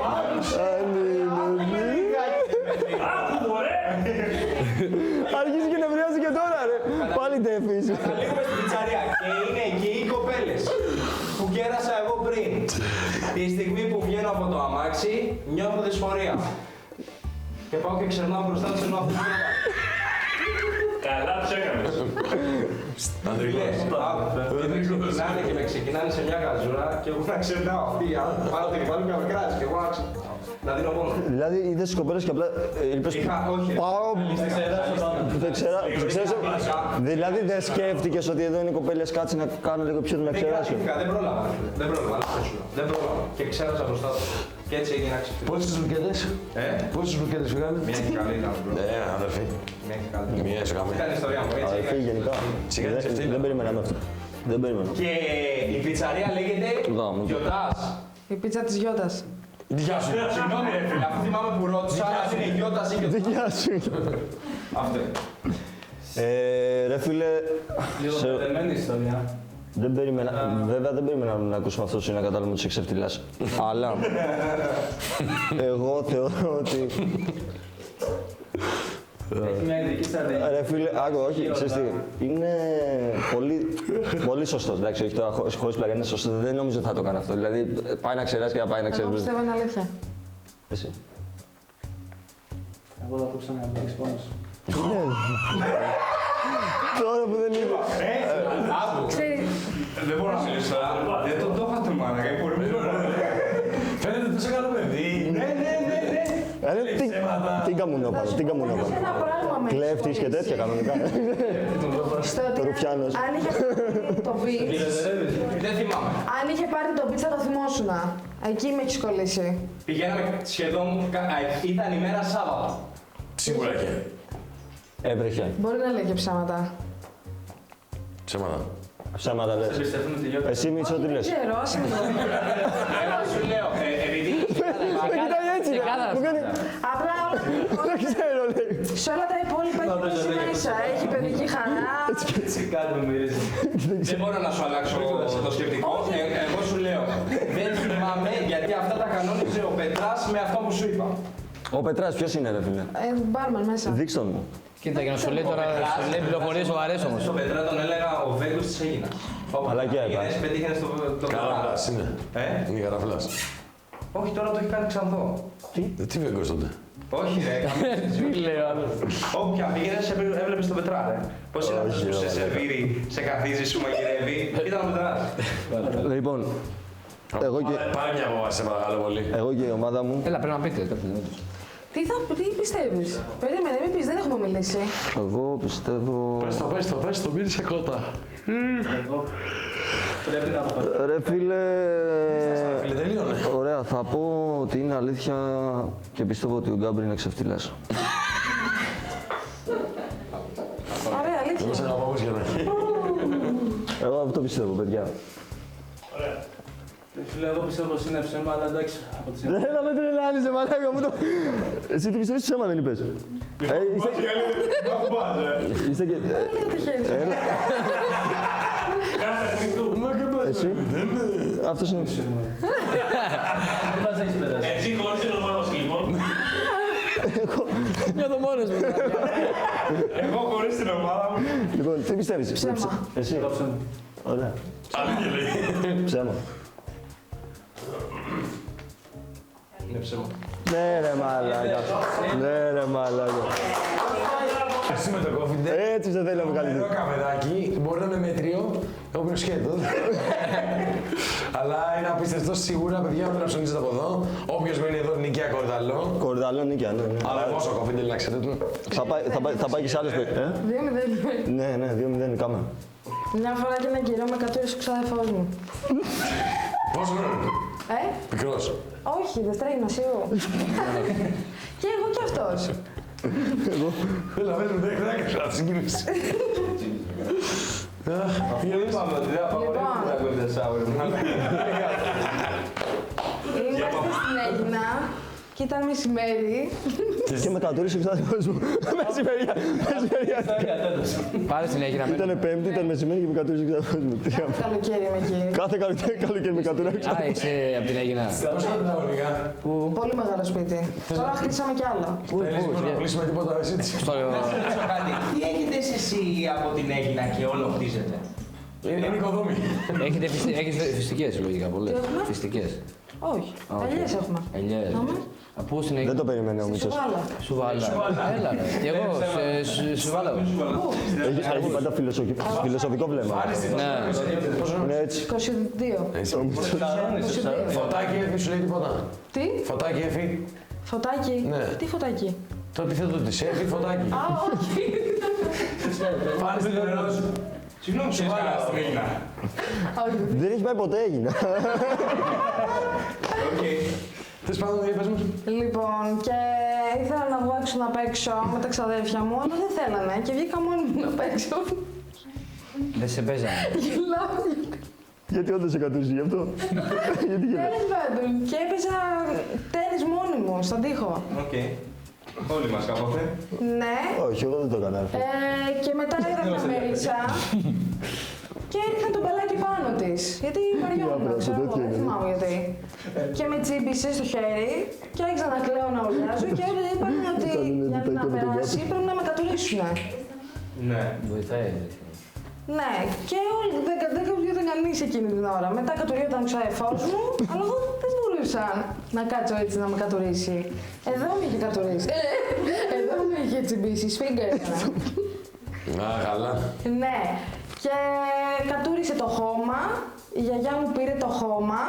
Αρχίζει και νευριάζει και τώρα, ρε. Πάλι ντέφεις. Καταλήγουμε στην πιτσαρία και είναι εκεί οι κοπέλες που κέρασα εγώ πριν. Τη στιγμή που βγαίνω από το αμάξι, νιώθω δυσφορία. Και πάω και ξερνάω μπροστά τους ενώ αυτούς Καλά τους έκανες. ξεκινάνε και με ξεκινάνε σε μια καζούρα και εγώ να ξερνάω. Αυτοί οι άνθρωποι πάνω την βάλουν και με κράζει και εγώ να δίνω πόνο. Δηλαδή είδες τις κοπέλες και απλά είπες Όχι. πάω. Δεν ξέρω. Δηλαδή δεν σκέφτηκες ότι εδώ είναι οι κοπέλες, κάτσε να κάνω λίγο πιο να ξεράσω. Δεν πρόλαβα. Δεν πρόλαβα. Δεν πρόλαβα. Και ξέρασα μπροστά του. Και έτσι έγινε άξιο. Πόσες μπουκέτες? Πόσες μπουκέτες φύγανε? Μια και καλή ήταν. Ναι, αδερφή. Μια και καλή. Μία σε καμία. Ήταν η ιστορία μου, έτσι. Αδερφή γενικά. Δεν περιμέναμε αυτό. Δεν περιμέναμε. Και η πιτσαρία λέγεται Γάμο. Γιωτάς. Η πίτσα της Γιώτας. Γεια σου. Συγγνώμη ρε φίλε, αφού θυμάμαι που ρώτησα, αν είναι Γιώτας ή και Δικιά σου. αυτό. Ρε φίλε, Λίγο μπερδεμένη ιστορία. βέβαια δεν περίμενα να ακούσουμε αυτό το κατάλληλο με τους εξεφτυλάς. Αλλά εγώ θεωρώ ότι... Έχει μια ειδική στρατηγική. Ρε φίλε, άκου, όχι, ξέρεις τι, είναι πολύ σωστός, εντάξει, όχι τώρα χωρίς πλάκα, είναι σωστό, δεν νομίζω ότι θα το κάνω αυτό, δηλαδή πάει να ξεράσει και να πάει να Εγώ ξέρει. πιστεύω είναι αλήθεια. Εσύ. Εγώ θα ακούσω να μπλέξεις πόνος. Τώρα που δεν είναι. Ξέρεις, Δεν μπορώ να μιλήσω τώρα. Δεν το είχατε μάνα, Φαίνεται τόσο καλό παιδί. Ναι. Τι καμουνό πάνω, τι καμουνό είναι πάνω. ένα πράγμα με Κλέφτης και τέτοια κανονικά. Στο ότι Ρουφιάνος. αν είχε πάρει το beat, Δεν θυμάμαι. αν είχε πάρει το beat θα το θυμόσουνα. Εκεί με έχεις κολλήσει. Πηγαίναμε σχεδόν, ήταν η μέρα Σάββατο. Σίγουρα και. Έβρεχε. Μπορεί να λέει και ψέματα. Ψέματα. Ψέματα λες. Πιστεύουμε τη Γιώτα. Εσύ Μίτσο τι Δεν λες. ξέρω, άσε με το. Εγώ σου λέω, επειδή Κοιτάει έτσι, μου κάνει. Απλά Δεν ξέρω, λέει. σε όλα τα υπόλοιπα έχει πέσει μέσα. Έχει παιδική χαρά. Κάτι με μυρίζει. δεν μπορώ να σου αλλάξω το σκεπτικό. Εγώ σου λέω, δεν θυμάμαι γιατί αυτά τα κανόνιζε ο Πετράς με αυτό που σου είπα. Ο Πετράς ποιος είναι ρε φίλε. Μπάρμαν μέσα. Δείξ' τον μου. Κοίτα, για να σου λέει τώρα, σου λέει πληροφορίες σοβαρές όμως. Στον Πετρά τον έλεγα ο Βέγκος της Έγινας. Μαλακιά είπα. Πετύχαινε στο Πετρά. Καραφλάς είναι. Είναι καραφλάς. Όχι, τώρα το έχει κάνει ξανθό. Τι βέγκος τότε. Όχι ρε, Τι λέει ο άλλος. όποια πήγαινες έβλεπες τον Πετρά ρε. Πώς είναι αυτός που σε σερβίρει, σε καθίζει, σου μαγειρεύει. Ήταν ο Πετράς. Λοιπόν, Πάρε μια από σε παρακαλώ πολύ. εγώ και η ομάδα μου, Έλα, πρέπει να πείτε. Τι πιστεύεις. Περίμενε, μην πεις, δεν έχουμε μιλήσει. εγώ πιστεύω... Πες το, μύρισε κότα. Πρέπει να αποφασίσει. Ρε φίλε, Φίλε, τελείωνε. ωραία, θα πω ότι είναι αλήθεια και πιστεύω ότι ο Γκάμπρι είναι ξεφτυλάς. Ωραία, Δεν αλήθεια. σε αγαπάω όπως και να έχει. Εγώ αυτό πιστεύω, παιδιά. Φίλε, εγώ πιστεύω πως είναι ψέμα, αλλά εντάξει. Από τις Δεν θα με τρελάνεις, μαλάκα μου το... Εσύ τι πιστεύεις, ψέμα δεν είπες. Είστε και... Λίγα το χέρι σου. Εσύ, αυτός είναι... Δεν μας έχεις περάσει. Έτσι χωρίς την ομάδα σου λοιπόν. Νιώθω μόνος μου. Εγώ χωρίς την ομάδα μου. Λοιπόν, τι πιστεύεις. Ψέμα. Εσύ, Εγώ ψέμα. ωραία. Αλήθεια λέει. Ψέμα. Είναι ψέμα. Ναι ρε μαλάκα. Ναι ρε μαλάκα. Εσύ με το κόφιντε. Έτσι δεν θέλει να μου Ένα καλύψει. καφεδάκι μπορεί να είναι μέτριο, εγώ πίνω σκέτο. Αλλά είναι απίστευτο σίγουρα, παιδιά, πρέπει να ψωνίζετε από εδώ. Όποιος μένει εδώ νικιά κορδαλό. Κορδαλό νίκια, ναι. Αλλά πόσο κόφιντε, να ξέρετε. Θα πάει και σε άλλες περιοχές. 2-0. Ναι, 2-0 κάμε. Μια φορά και ένα καιρό με κατούρισε ο ξάδερφός μου. Πόσο χρόνο. Πικρός. Όχι, Δευτέρα γυμνασίου. Και εγώ κι αυτός. Έλα, δεν έκανα να τη συγκίνηση. Είπαμε ότι δεν απαγορεύεται τα golden shower. Είμαστε στην Έγινα και ήταν μεσημέρι. Και με κατούρισε ο ξάδερφός μου. Μεσημεριά. Πάρε την Έγινα. Ήτανε Πέμπτη, ήταν μεσημέρι και με κατούρισε ο ξάδερφός μου. Καλοκαίρι με εκεί. Κάθε καλοκαίρι με κατούρισε. Α, είσαι από την Έγινα. Πώς θα την αγωνικά. Πολύ μεγάλο σπίτι. Τώρα χτίσαμε κι άλλο. Θέλεις να κλείσουμε τίποτα εσύ. Κάτι, τι έχετε εσύ από την Έγινα και όλο χτίζετε. Είναι οικοδόμη. Έχετε φυστικές λογικά πολλές. έχουμε? Φυστικές. Όχι. Ελιές έχουμε. Ελιές. Πάμε. Πού στην Έγινα. Δεν το περίμενε ο Μίτσος. Σουβάλα. Σουβάλα. Έλα ρε. Και εγώ σε Σουβάλα. Έχει πάντα φιλοσοφικό βλέμμα. Ναι. Είναι έτσι. 22. Φωτάκι έφη, σου λέει τίποτα. Τι? Φωτάκι έφη. Φωτάκι. Ναι. Τι φωτάκι? Το επιθέτω της έφη, φωτάκι. Α, όχι. Πάνε στην νερό σου. Συγγνώμη, σου βάλα στην Έγινα. Όχι. Δεν έχει πάει ποτέ έγινα. Θες πάνω να είπες μας. Λοιπόν, και ήθελα να βγω έξω να παίξω με τα ξαδέρφια μου, αλλά δεν θέλανε και βγήκα μόνη μου να παίξω. Δεν σε παίζανε. Γελάω. Γιατί όντως σε κατούσει γι' αυτό. Γιατί γελάς. Τέλος πάντων, και έπαιζα τένις μόνη μου, στον τοίχο. Οκ. Όλοι μας κάποτε. Ναι. Όχι, εγώ δεν το έκανα. Και μετά έδωσα μερίτσα και έριχνα το μπαλάκι πάνω της. Γιατί βαριόμουν, ξέρω εγώ, δεν θυμάμαι γιατί. Και με τσίμπησε στο χέρι και άρχισα να κλαίω, να ουρλιάζω και είπαν ότι για να περάσει πρέπει να με κατουρίσουν. Ναι. Βοηθάει. Ναι, και όλοι δεν κατουριόταν κανείς εκείνη την ώρα. Μετά κατουριόταν ο ξαδερφός μου, αλλά εγώ δεν μπορούσα να κάτσω έτσι να με κατουρίσει. Εδώ με είχε κατουρίσει. Εδώ με είχε τσιμπήσει, σφίγγα έκανα. Α, καλά. Ναι, και κατούρισε το χώμα, η γιαγιά μου πήρε το χώμα,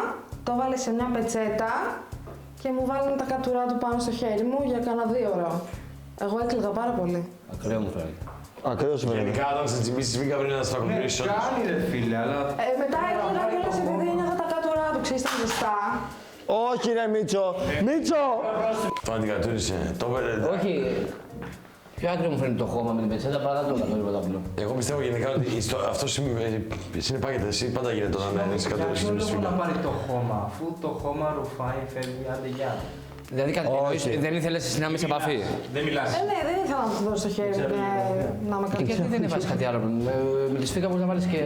το βάλε σε μια πετσέτα και μου βάλανε τα κατουρά του πάνω στο χέρι μου για κάνα 2 ώρες. Εγώ έκλαιγα πάρα πολύ. Ακραίο μου φαίνεται. Ακριβώς φαίνεται. Γενικά, όταν σε τσιμπήσεις, βγήκα πριν να στραγγουλήσεις. Κάνει ρε φίλε, αλλά... Μετά έκλαιγα κιόλας επειδή ένιωθα τα κατουρά του, ξέρεις, ήταν ζεστά. Όχι ρε Μίτσο! Μίτσο! Το αντικατούρισε. Το έπαιρνε. Όχι. Πιο άκρη μου φαίνεται το χώμα με την πετσέτα παρά το καθόλου πρωταπλό. Εγώ πιστεύω γενικά ότι αυτό συνεπάγεται. Εσύ πάντα γίνεται όταν έχεις Για κατούριση ποιο με λόγο να σφίγγα. πάρει το χώμα, αφού το χώμα ρουφάει, φεύγει, άντε γεια. Δηλαδή δεν ήθελες να είμαι σε επαφή. Δεν μιλάς. Ναι, δεν ήθελα να του δώσω το χέρι μου και να με Και γιατί κατουρίσει. δεν έβαλες κάτι άλλο. Με τη σφίγγα μπορείς να βάλεις και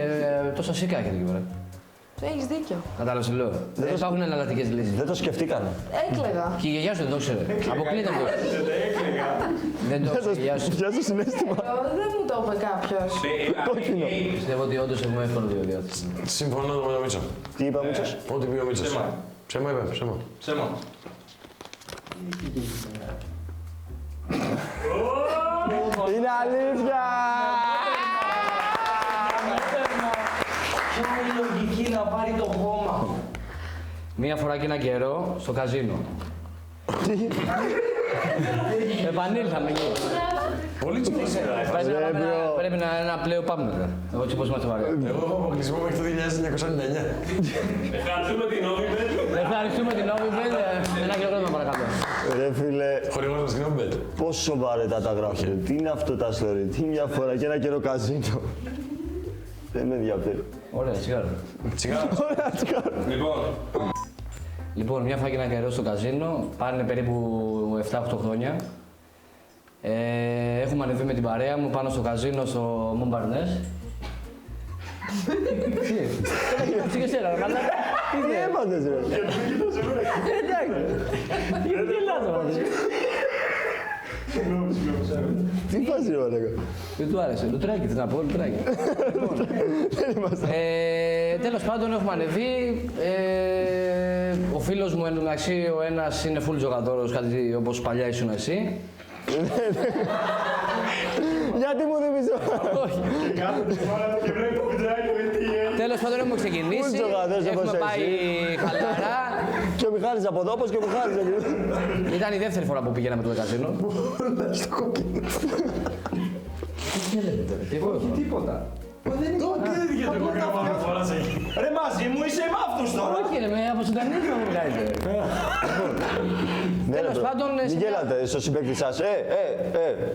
τόσα σίκα έχετε εκεί πέρα. Έχεις δίκιο. Κατάλαβες τι λέω. Δεν υπάρχουν εναλλακτικές λύσεις. Δεν το σκεφτήκανε. Έκλαιγα. Και η γιαγιά σου δεν το ήξερε. Αποκλείται αυτό. Δεν το ήξερε η γιαγιά σου. Ποια σου συνέστημα. Δεν μου το είπε κάποιος. Κόκκινο. Πιστεύω ότι όντως έχουμε εύκολο διόδιο. Συμφωνώ με τον Μίτσο. Τι είπα Μίτσος. Ό,τι πει ο Μίτσος. Ψέμα. Ψέμα είπε, ψέμα. Ψέμα. Είναι αλήθεια! Ποια είναι η λογική να πάρει το χώμα. Μία φορά και ένα καιρό στο καζίνο. Επανήλθαμε εκεί. Πολύ τσίπος σήμερα. Πρέπει να είναι ένα πλέον πάμε. Εγώ τσίπος είμαστε βαρύ. Εγώ έχω αποκλεισμό μέχρι το 1999. Ευχαριστούμε την Όβιμπετ. Ευχαριστούμε την Όβιμπετ. Ένα χειροκρότημα παρακάτω. Ρε φίλε, Χορηγός στην Όβιμπετ. πόσο σοβαρά τα γράφετε. Τι είναι αυτό τα story, τι μια φορά και ένα καιρό καζίνο. Δεν με ενδιαφέρει. Ωραία, τσιγάρο. Τσιγάρο. Ωραία, τσιγάρο. Λοιπόν, μια φορά και ένα καιρό στο καζίνο, πάνε περίπου 7-8 χρόνια. Έχουμε ανεβεί με την παρέα μου πάνω στο καζίνο στο Μομπαρνές. Τι και εσένα, ρε μαλάκα. Τι έπαθες ρε. Εντάξει. Γιατί γελάς, Τι πας ρε μαλάκα. δεν του άρεσε. Λουτράκι, τι να πω, λουτράκι. Δεν είμαστε. Τέλος πάντων, έχουμε ανεβεί. Ο φίλος μου, εντάξει, ο ένας είναι full ζωγαδόρος, κάτι όπως παλιά ήσουν εσύ. Γιατί μου θυμίζω. Όχι. Τέλος πάντων, έχουμε ξεκινήσει. Full ζωγαδός όπως Έχουμε εσύ. πάει χαλαρά. Και ο Μιχάλης από εδώ, όπως και ο Μιχάλης εκεί. Ήταν η δεύτερη φορά που πήγαμε το καζίνο. Στο κόκκινο. Τι εγώ έχω. Τίποτα. Ρε μαζί μου είσαι με αυτούς τώρα. Όχι, ρε, με αποσυντανίζει να μου βγάζετε. Τέλος πάντων, Μην γέλατε στο συμπαίκτη σας.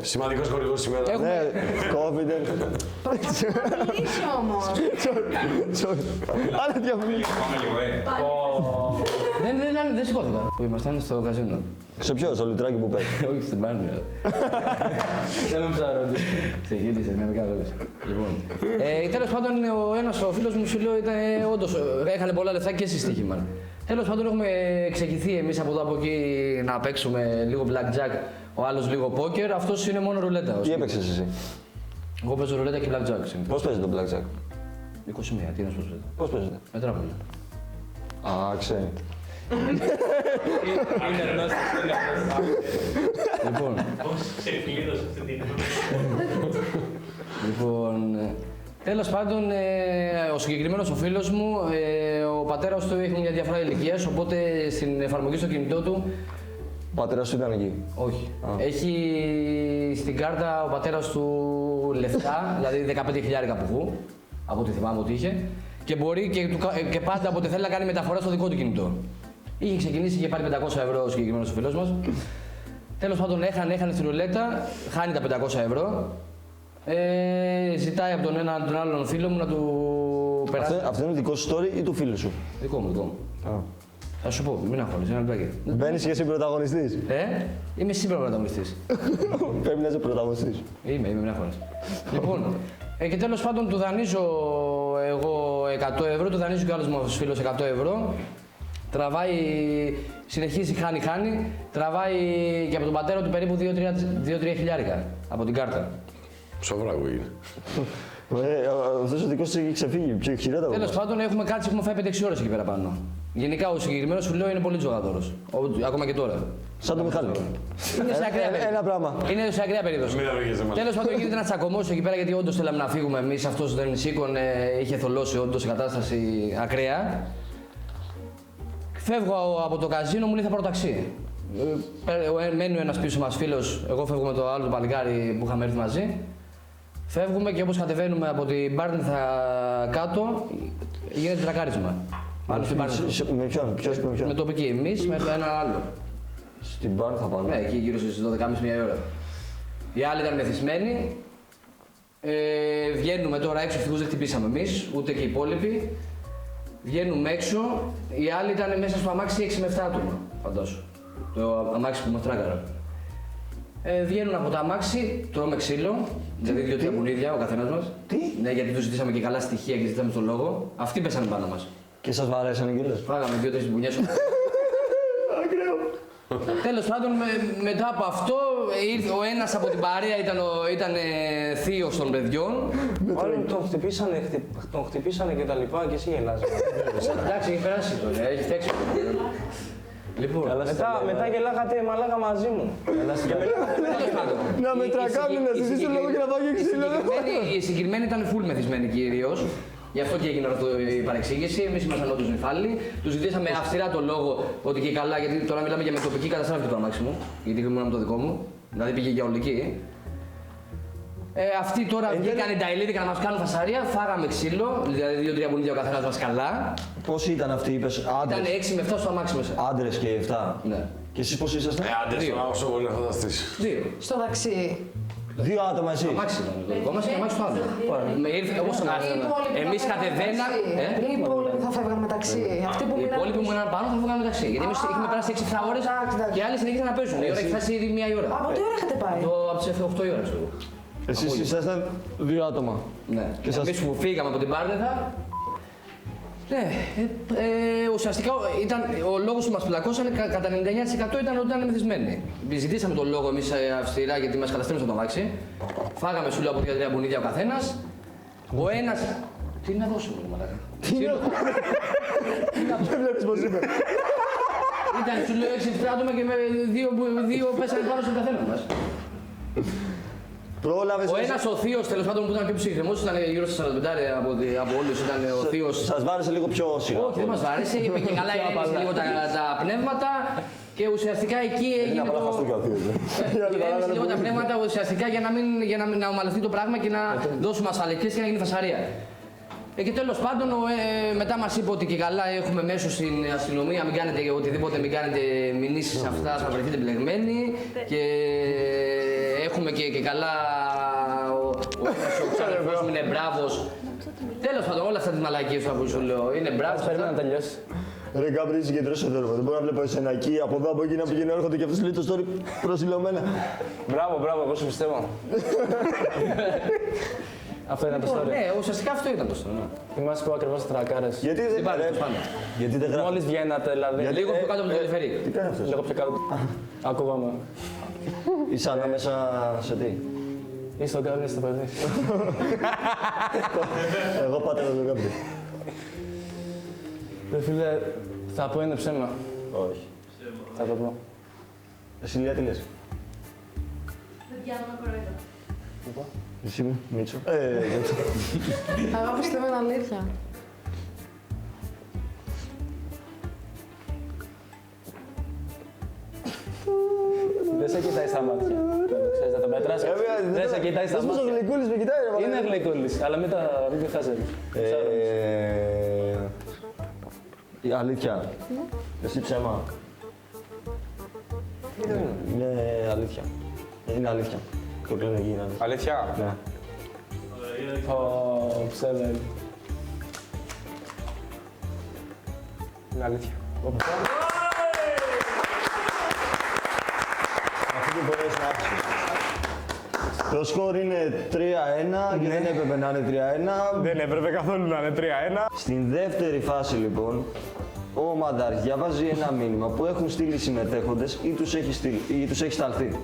Σημαντικός χορηγός σήμερα. Ναι, έχουμε... confident. Μιλήσει όμως. Άρα διαφημίσει. Πάμε λίγο, Δεν σηκώθηκα που ήμασταν στο καζίνο. Σε ποιο, στο λουτράκι που πέφτει. Όχι στην πάνω. Δεν με ψάρονται. Ξεκίνησε μια μικρά ερώτηση. Λοιπόν, τέλος πάντων, ο ένας ο φίλος μου σου λέω ήταν όντως, έχανε πολλά λεφτά και συστοίχημα. Τέλος πάντων, έχουμε εξηγηθεί εμείς από εδώ από εκεί να παίξουμε λίγο blackjack, ο άλλος λίγο poker, αυτός είναι μόνο ρουλέτα. Τι έπαιξες εσύ. Εγώ παίζω ρουλέτα και blackjack. Πώς παίζετε το blackjack. 21, τι να σου πω. Πώς παίζετε. Με τράπουλα. Α, ξέρει. Είναι γνώστης, είναι Λοιπόν, Ξεκλείδωσε αυτή την. λοιπόν, τέλος πάντων, ο συγκεκριμένος ο φίλος μου, ο πατέρας του έχει μια διαφορά ηλικίας, οπότε στην εφαρμογή στο κινητό του, Ο πατέρας σου ήταν εκεί. όχι. Έχει στην κάρτα ο πατέρας του λεφτά, δηλαδή 15.000 πουθού, από ό,τι θυμάμαι ότι είχε, και μπορεί και πάντα όποτε θέλει να κάνει μεταφορά στο δικό του κινητό. Είχε ξεκινήσει και πάρει 500 ευρώ ο συγκεκριμένος ο φίλος μας. Τέλος πάντων, έχανε στη ρουλέτα, χάνει τα 500 ευρώ. Ζητάει από τον άλλον φίλο μου να του περάσει. Αυτό είναι δικό σου story ή του φίλου σου? Δικό μου. Θα σου πω, μην αγχώνεσαι, ένα λεπτάκι. Μπαίνεις και εσύ πρωταγωνιστής. Είμαι σήμερα πρωταγωνιστής. Πρέπει να είσαι πρωταγωνιστής. Είμαι, μην αγχώνεσαι. Λοιπόν, και τέλος πάντων του δανείζω εγώ 100 ευρώ, του δανείζω και ο άλλος μου φίλος 100 ευρώ. Τραβάει, συνεχίζει, χάνει. Τραβάει και από τον πατέρα του περίπου 2-3 χιλιάρικα από την κάρτα. Ψοβράγου είναι. Αυτός ο δικός σου έχει ξεφύγει, πιο χειρότερα. Τέλος πάντων, έχουμε κάτσει, έχουμε φάει 5-6 ώρες εκεί πέρα πάνω. Γενικά ο συγκεκριμένος σου λέω είναι πολύ τζογαδόρος. Ακόμα και τώρα. Σαν το Μιχάλη. Είναι σε ακραία περίπτωση. Ένα πράγμα. Είναι σε ακραία περίπτωση. Τέλος πάντων, γίνεται ένα τσακωμός εκεί πέρα γιατί όντως θέλαμε να φύγουμε εμείς. Αυτός δεν σήκωνε, είχε θολώσει όντως η κατάσταση ακραία. Φεύγω από το καζίνο, μου λέει θα πάρω ταξί. Μένει ένας πίσω μας φίλος, εγώ φεύγω με το άλλο το παλικάρι που είχαμε έρθει μαζί. Φεύγουμε και όπως κατεβαίνουμε από την Πάρνηθα κάτω, γίνεται τρακάρισμα. Πάνω στην Πάρνηθα. Με ποιον, ποιος με ποιον? Με τοπική, εμείς με ένα άλλο. Στην Πάρνηθα πάνω. Ναι, εκεί γύρω στις 12.30 ώρα. Οι άλλοι ήταν μεθυσμένοι. Βγαίνουμε τώρα έξω, ευτυχώς δεν χτυπήσαμε εμείς, ούτε και οι υπόλοιποι. Βγαίνουμε έξω, οι άλλοι ήταν μέσα στο αμάξι 6 με 7 άτομα, φαντάσου. Το αμάξι που μας τράκαρα. Βγαίνουν από το αμάξι, τρώμε ξύλο, δηλαδή 2-3 μπουνίδια ο καθένας μας. Τι? Ναι, γιατί τους ζητήσαμε και καλά στοιχεία και ζητήσαμε τον λόγο. Αυτοί πέσανε πάνω μας. Και σας βαρέσανε κιόλας. Φάγαμε 2-3 μπουνιές. Τέλος πάντων, μετά από αυτό, ο ένας από την παρέα ήταν θείος των παιδιών. Όλοι τον χτυπήσανε και τα λοιπά και εσύ γελάς. Εντάξει, έχει περάσει τώρα, έχει φτιάξει. Λοιπόν, Μετά γελάγατε μαλάκα μαζί μου. Να με τρακάνουν, να συζητήσω λόγο και να πάω και ξύλο. Οι συγκεκριμένοι ήταν full μεθυσμένοι κυρίως. Γι' αυτό και έγινε αυτή η παρεξήγηση. Εμείς ήμασταν όντως νυφάλοι. Του ζητήσαμε αυστηρά το λόγο ότι και καλά, γιατί τώρα μιλάμε για μετοπική καταστράφη το αμάξι μου. Γιατί ήμουν με το δικό μου. Δηλαδή πήγε για ολική. Αυτοί τώρα βγήκαν τα ηλίδικα να μας κάνουν φασαρία. Φάγαμε ξύλο, δηλαδή 2-3 μπουνίδια ο καθένας μας καλά. Πόσοι ήταν αυτοί, είπες, άντρες? Ήταν 6 με 7 στο αμάξι μέσα. Άντρες και 7. Ναι. Και εσείς πώς ήσασταν? Άντρες, όσο μπορεί να φανταστείς. 2. Στο ταξί. 2 άτομα εσείς. Αμάξι ήταν το δικό μας και αμάξι το άλλο. Όπως να εμείς κατεβαίναμε. Οι υπόλοιποι θα φεύγαν μεταξύ. Αυτοί που Οι υπόλοιποι μου ήταν πάνω θα φύγανε μεταξύ. Γιατί εμείς είχαμε περάσει 6-7 ώρες και άλλοι συνεχίζαν να παίζουν. Η ώρα έχει φτάσει ήδη 1 η ώρα. Από τι ώρα είχατε πάει? Από τις 8 η ώρα, ξέρω. Εσείς ήσασταν 2 άτομα. Ναι. Και εμείς που φύγαμε από την Πάρνηθα. Ναι, ουσιαστικά ο λόγος που μας πλακώσανε κατά 99% ήταν ότι ήταν μεθυσμένοι. Ζητήσαμε τον λόγο εμείς αυστηρά γιατί μας καταστρέψαν το αμάξι. Φάγαμε σου λέω από 2-3 μπουνίδια ο καθένας. Ο ένας. Τι να δώσουμε, μαλάκα. Δεν βλέπεις πώς είπε. Ήταν σου λέω 6 άτομα και με 2 πέσανε πάνω στον καθένα μας. Πρόλαβες. Ο ένας ο θείος τέλος πάντων που ήταν πιο ψυχρεμός, ήταν γύρω στα 45 από όλους, ήταν ο θείος. Σας βάρεσε λίγο πιο σιγά. Όχι, δεν μας βάρεσε, είπε και καλά ηρέμησε λίγο τα πνεύματα και ουσιαστικά εκεί έγινε το... Ηρέμησε λίγο τα πνεύματα ουσιαστικά για να ομαλωθεί το πράγμα και να δώσουμε ασφαλικές και να γίνει φασαρία. Και τέλος πάντων μετά μας είπε ότι και καλά έχουμε μέσω στην αστυνομία, μην κάνετε οτιδήποτε, μην κάνετε μηνύσεις αυτά, θα βρεθείτε μπλεγμένοι και έχουμε και καλά ο ξαδερφός μου είναι μπράβος. Τέλος πάντων όλα αυτά τις μαλακίες που σου λέω, είναι μπράβος. Περίμενα να τελειώσει. Ρε Γκάμπρι, συγκεντρώσαι εδώ. Δεν μπορώ να βλέπω εσένα εκεί, από εδώ, από εκεί να πηγαίνουν, έρχονται και αυτούς λέει το story προσιλωμένα. Μπράβο, εγώ σου πιστεύω. Αυτό ήταν το story. Ναι, ουσιαστικά αυτό ήταν το story. Θυμάσαι που ακριβώς τρακάρες. Γιατί δεν Γιατί δεν γράφει. Μόλις βγαίνατε δηλαδή. Λίγο πιο κάτω από το τελεφερί. Τι κάνει αυτός? Λίγο πιο κάτω. Ακούγαμε. Είσαι ανάμεσα σε τι? Ή στον Γκάμπρι, στο παιδί. Εγώ πάτε να το Γκάμπρι. Ρε φίλε, θα πω είναι ψέμα. Όχι. Θα το πω. Εσύ Λία τι λες? Λοιπόν. Εσύ μου, Μίτσο. Εγώ πιστεύω είναι αλήθεια. Δεν σε κοιτάει στα μάτια. Ξέρεις, να το μετράς. Δεν σε κοιτάει στα μάτια. μάτια. Ο Γλυκούλης με κοιτάει, ρε. Είναι γλυκούλης, αλλά μην το χάσετε. Η αλήθεια. Εσύ ψέμα. Είναι αλήθεια. Είναι αλήθεια. Το κλείνω εκεί είναι αλήθεια. Αλήθεια. Ναι. Ψεύδε. Είναι αλήθεια. Αυτή τη φορά είναι άξιος. Το σκορ είναι 3-1 και δεν έπρεπε να είναι 3-1. Δεν έπρεπε καθόλου να είναι 3-1. Στην δεύτερη φάση λοιπόν, ο Μαντάρ διαβάζει ένα μήνυμα που έχουν στείλει οι συμμετέχοντες ή τους έχει σταλθεί.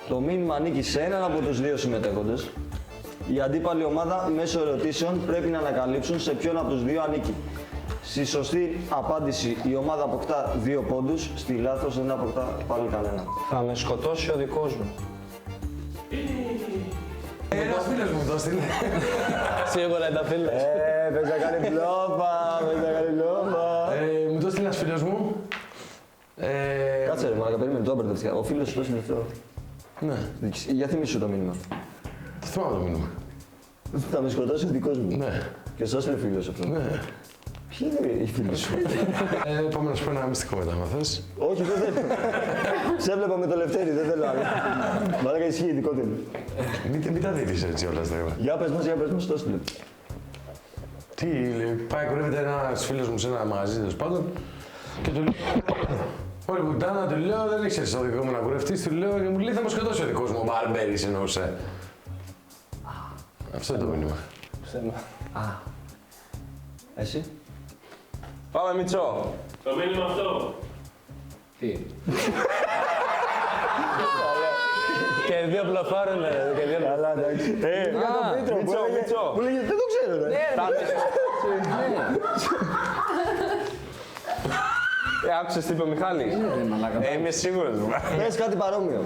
Το μήνυμα ανήκει σε έναν από τους δύο συμμετέχοντες. Η αντίπαλη ομάδα μέσω ερωτήσεων πρέπει να ανακαλύψουν σε ποιον από τους δύο ανήκει. Στη σωστή απάντηση η ομάδα αποκτά 2 πόντους, στη λάθος δεν αποκτά πάλι κανένα. Θα με σκοτώσει ο δικός μου. Ένας φίλος μου το στείλε. Σίγουρα ήταν φίλος. Πες να κάνει πλόπα, πες να κάνει πλόπα. Μου το στείλε ένας φίλος μου. Κάτσε ρε μαλάκα, περίμενε, το έμπερδευτικά. Ο φίλος σου το έστειλε αυτό. Ναι, Για θυμίσου το μήνυμα. το θυμάμαι το μήνυμα. Θα με σκοτώσει ο δικός μου. Ναι, Και σου έστειλε φίλος αυτό. ναι. Ποιοι είναι οι φίλοι σου? Πάμε να σου πω ένα μυστικό μετά, άμα θες. Όχι, δεν θέλω. Σε έβλεπα με το Λευτέρη, δεν θέλω άλλο. Μαλάκα ισχύει, δικό του είναι. Μην τα δείτε έτσι όλα στα έργα. Για πες μας, το έστειλε. Τι, λέει, πάει κουρεύεται ένας φίλος μου σε ένα μαγαζί, τέλος πάντων, και του λέω, «Ωραία πουτάνα», του λέω, «Δεν ήξερες το δικό μου να κουρευτείς», του λέω, και μου λέει, «Θα μου σκοτώσει ο δικός μου, ο Μπαρμπέρης εννοούσε». Αυτό είναι το μήνυμα. Ψέμα. Εσύ. Πάμε Μητσό. Το μήνυμα αυτό. Τι. Και δύο πλοφάρουν, και δύο. Καλά, εντάξει. Για τον Πίτρο, Μητσό. μου λέγε, δεν το ξέρω, ρε. Άκουσες τι είπε ο Μιχάλης. Είμαι σίγουρος. Πες κάτι παρόμοιο.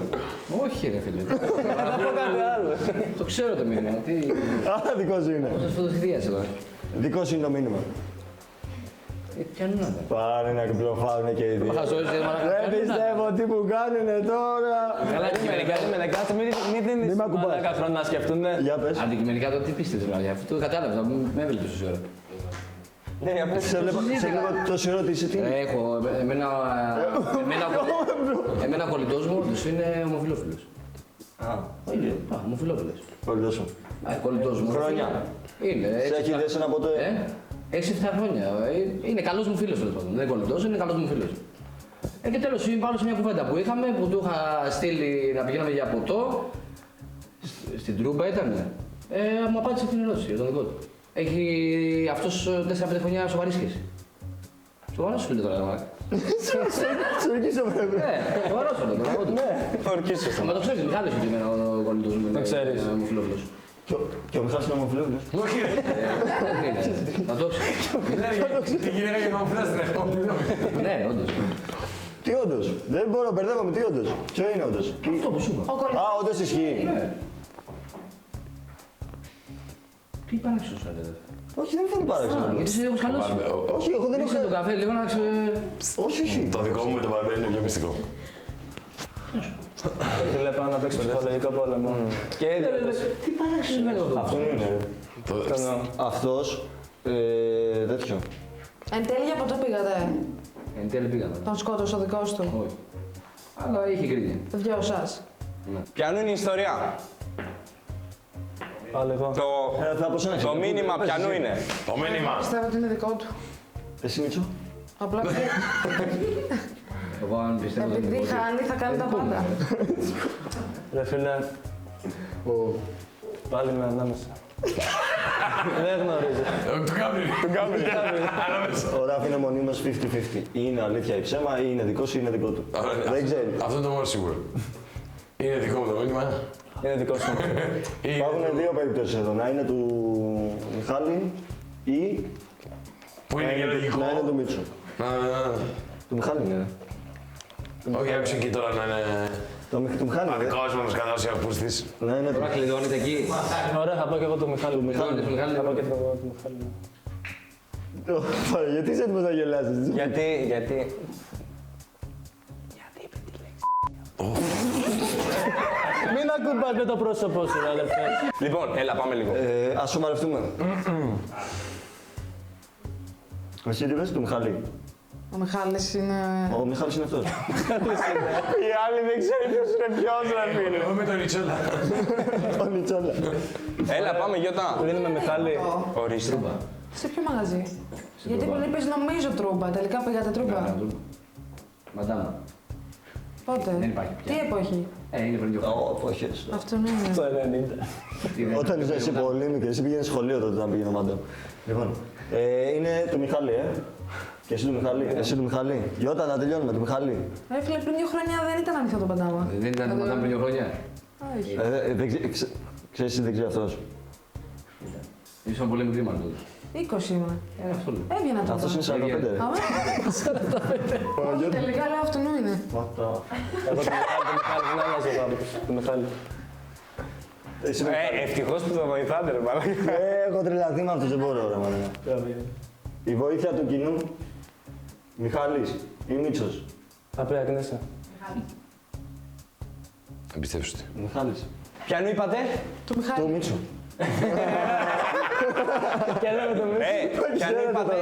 Όχι ρε φίλε. Θα πω κάτι άλλο. Το ξέρω το μήνυμα. Τι. Α, δικό σου είναι. Σας φωτοθυδίασε εδώ. Δικό σου είναι το μήνυμα. Πιάνουν να Πάνε να πλοφάρουνε και οι δύο. Χαζός, Δεν πιστεύω τι μου κάνουνε τώρα. Καλά, Περίμενε, κάτσε, μην δίνεις Μη μ' ακουμπάς. μαλάκα χρόνο να σκεφτούνε. Για πες. αντικειμενικά το τι πίστευες δηλαδή, αυτό το κατάλαβα, με έβλεπες τόση ώρα. Ναι, για πες. Σε βλέπω τόση ώρα ότι είσαι τι. Έχω, εμένα ο κολλητός μου όντως είναι ομοφυλόφιλος. Ομοφυλόφιλος. Κολλητός σου. Κολλητός μου. Χρόνια. Είναι. Σε έχει δέσει από το... 6-7 χρόνια. Είναι καλός μου φίλος τέλος πάντων. Δεν είναι κολλητός, είναι καλός μου φίλος. Και τέλος, πάνω σε μια κουβέντα που είχαμε, που του είχα στείλει να πηγαίναμε για ποτό. Στην Τρούμπα ήταν. Μου απάντησε την ερώτηση για τον δικό του. Έχει αυτός 4-5 χρόνια σοβαρή σχέση. Σοβαρός σου λέει τώρα, μάκα. Σου ορκίσω πρέπει. Ναι, σοβαρός σου λέει τώρα, όντως. Ορκίσου. Μα το ξέρεις, Μιχάλης ότι εμένα ο κολλητός μου είναι ξέρεις. ομοφυλόφιλος. Και ο Μιχάλης είναι ομοφυλόφιλος. Όχι ρε, Να το ξέρω. τη γυναίκα για να μου φυλάς την έχω. Ναι, όντως. Τι όντως. Δεν μπορώ, μπερδεύομαι. Τι όντως. Ποιο είναι όντως. Αυτό που σου είπα. Α, όντως ισχύει. Τι παράξενο σου έλεγε. Όχι, δεν θέλω παράξενο. Γιατί είσαι λίγο καλός. Όχι, εγώ δεν Ρίξε έχω... τον καφέ λίγο να ξε... Όχι, όχι. Το δικό μου με τον Μπαρμπέρη είναι πιο μυστικό. Φίλε, πάω να παίξω ψυχολογικό πόλεμο. Και οι δύο. Τι παράξενο είναι αυτό. Αυτό είναι. Αυτός, τέτοιο. Εν τέλει για ποτέ πήγατε. Εν τέλει πήγαμε. Τον σκότωσε ο δικός του. Όχι. Αλλά είχε γκρίνια. Δυο σας. Ποιανού είναι η ιστορία. Πάλι εγώ. Θα πω σε ένα Το χέρι. μήνυμα Πες ποιανού εσύ. είναι. Το μήνυμα. Πιστεύω ότι είναι δικό του. Εσύ Μίτσο. Απλά Εγώ αν πιστεύω ότι επειδή είναι χάνει θα κάνει τα πάντα. Ρε φίλε, πάλι με ανάμεσα. Δεν γνωρίζω. Του Γκάμπριλ. Ο Ράφ είναι μονίμως 50-50. Είναι αλήθεια ή ψέμα ή είναι δικό σου ή είναι δικό του. Δεν ξέρει. Αυτό είναι το μόνο σίγουρο. Είναι δικό μου το μήνυμα. Είναι δικό σου. Υπάρχουν δύο περιπτώσεις εδώ. Να είναι του Μιχάλη ή Που είναι και λογικό. να είναι του Μίτσου. Του Μιχάλη είναι. Όχι, άκουσε εκεί τώρα να είναι Του Μιχάλη είναι. δικός μου να σκατάσει ο ακούστης. Να είναι Τώρα του... κλειδώνεται εκεί. Ωραία, θα πω και εγώ του Μιχάλη. Κλειδώνεται του Μιχάλη. Θα πω και εγώ του Μιχάλη. Γιατί είσαι έτοιμος να γελάσεις. Γιατί. Μην ακουμπάς με το πρόσωπό σου, ρε αδελφέ. Λοιπόν, έλα πάμε λίγο. Ας σοβαρευτούμε. Εσύ τι πες του Μιχάλη. Ο Μιχάλης είναι... Ο Μιχάλης είναι αυτός. Οι άλλοι δεν ξέρουν ποιος είναι ποιος, ρε φίλε. Εγώ με τον Ιτσέλα. Ο Νιτσόλα. Έλα πάμε Γιώτα. Δίνουμε Μιχάλη. Ορίστε. Σε ποιο μαγαζί. Γιατί πολύ είπες νομίζω τρούμπα, τελικά πήγατε τρούμπα. Μαντάμα. Πότε, Δεν υπάρχει πια. τι εποχή. Είναι πριν 2 χρόνια. Εποχές. Αυτό είναι. Το 90. Όταν ήσουν εσύ πολύ μικρή, εσύ πήγαινε σχολείο τότε όταν πήγαινε μαντέμ. Λοιπόν, είναι του Μιχάλη, Και εσύ του Μιχάλη. Εσύ του Μιχάλη. Γιώτα, να τελειώνουμε, του Μιχάλη. Ρε φίλε, πριν 2 χρόνια δεν ήταν ανοιχτό το παντάμα. Δεν ήταν το μαντάμα πριν 2 χρόνια. Όχι. Ξέρεις, δεν ξέρει αυτός. Ήσουν πολύ μικρή μάλλον τότε. 20 ήμουν. Αυτό λέω. Έβγαινα τότε. Αυτός είναι 45. Αμέ. Τελικά λέω αυτού είναι. Εγώ το Μιχάλη δεν άλλαζε ο Γάβρος. Το Μιχάλη. Ευτυχώς που το βοηθάτε ρε μαλάκα. Έχω τρελαθεί με αυτούς, δεν μπορώ ρε μαλάκα. Η βοήθεια του κοινού. Μιχάλης ή Μίτσος. Θα πει Αγνέσα. Εμπιστεύσου. Μιχάλης. Ποιανού είπατε? Του Του Μιχάλη. Μίτσου. Και λέμε το Μίτσο. Ποιανού είπατε?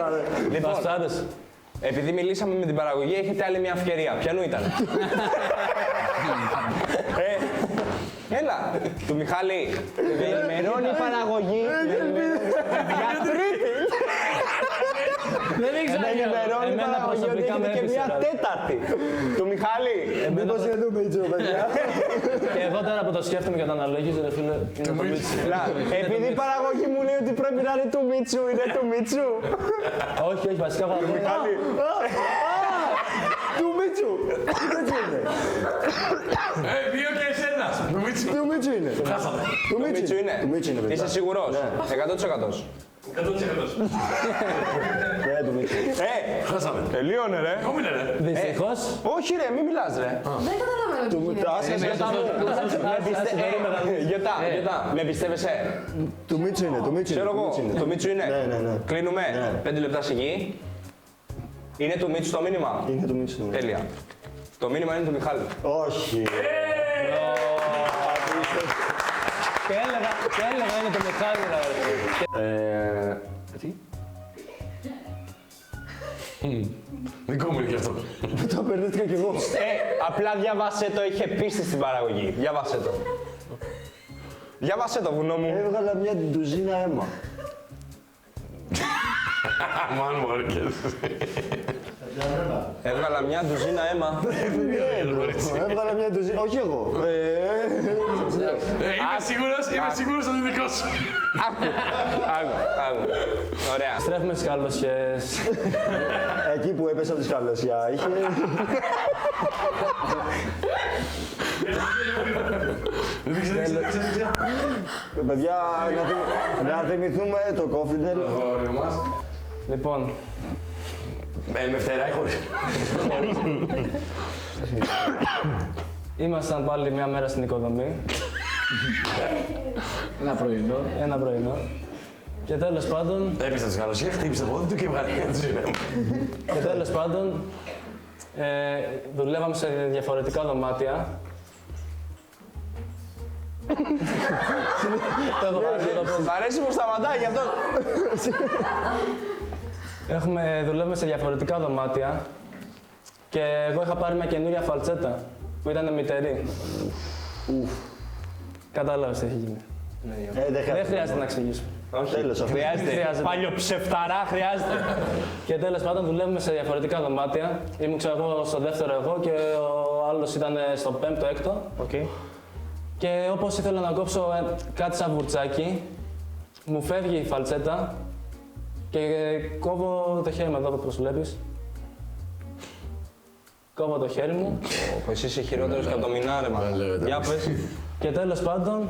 Λοιπόν, Μπαστάδες. επειδή μιλήσαμε με την παραγωγή, έχετε άλλη μια ευκαιρία. Ποιανού ήταν? Έλα, του Μιχάλη. Με ενημερώνει η παραγωγή. Για τρίτη. Δεν ήξερα. Με ενημερώνει η Εμένα παραγωγή ότι προσωπικά με έχετε και μια έπεισε, τέταρτη. Του Μιχάλη. Μήπως είναι του Μίτσου, παιδιά. Και εγώ τώρα που το σκέφτομαι και το αναλογίζω, ρε φίλε, είναι το Μίτσο. Επειδή η παραγωγή μου λέει ότι πρέπει να είναι του Μίτσου, είναι του Μίτσου. Όχι, όχι, βασικά θα πω. Του Μίτσου. Δύο και εσένας. Του Μίτσου. Του Μίτσου είναι. Του Μίτσου είναι. Του Μίτσου είναι, παιδιά. Είσαι σίγουρος? 100%. 100%. Ναι, του Μίτσου. Χάσαμε. Τελείωνε ρε. Δυστυχώς. Όχι ρε, μην μιλάς ρε. Δεν καταλαβαίνω τι γίνεται. Γιώτα, με πιστεύεσαι? Του Μίτσου είναι, του Μίτσου είναι. Ξέρω εγώ, το Μίτσου είναι. Ναι. Κλείνουμε. Ναι. 5 λεπτά σιγή. Είναι του Μίτσου το μήνυμα. Είναι του Μίτσου. Ναι. Τέλεια. Το μήνυμα είναι του Μιχάλη. Όχι. Και έλεγα είναι το Μιχάλη, ρε. Τι. Δικό μου είναι και αυτό. Το μπερδεύτηκα κι εγώ. Απλά διάβασέ το, είχε πίστη στην παραγωγή. Διάβασέ το. Διάβασέ το, βουνό μου. Έβγαλα μια ντουζίνα αίμα. Μαν μου αρκές. Έβγαλα μια ντουζίνα αίμα. Έβγαλα μια ντουζίνα, όχι εγώ. Είμαι σίγουρος ότι είναι δικό σου. Άκου. Ωραία. Στρέφουμε στις καλοσιές. Εκεί που έπεσα από τη σκαλωσιά είχε... Παιδιά, να θυμηθούμε το κόφιντελ. Λοιπόν, Με φτεράει χωρίς. ήμασταν πάλι μια μέρα στην οικοδομή, Ένα πρωινό. και τέλος πάντων, Έπεισα τη καλοσία, χτύπησε το πόδι του και βγάλε μια ντουζίνα. δουλεύαμε σε διαφορετικά δωμάτια. Το έχω πάρει εδώ πέρα. Μ' αρέσει που σταματάει γι' αυτό. Δουλεύουμε σε διαφορετικά δωμάτια και εγώ είχα πάρει μια καινούρια φαλτσέτα που ήταν μητερή. Κατάλαβες τι έχει γίνει. Δεν χρειάζεται να εξηγήσω. Τέλος, αυτό. Χρειάζεται. Παλιοψεφταρά χρειάζεται. Και τέλος πάντων δουλεύουμε σε διαφορετικά δωμάτια. Ήμουν ξέρω εγώ στο δεύτερο εγώ και ο άλλος ήταν στο πέμπτο, έκτο. Και όπως ήθελα να κόψω κάτι σαν βουρτσάκι, μου φεύγει η φαλτσέτα και κόβω το χέρι μου εδώ όπως βλέπεις. Κόβω το χέρι μου Εσύ είσαι χειρότερος και από το μηνάρεμα. Για πες. και τέλος πάντων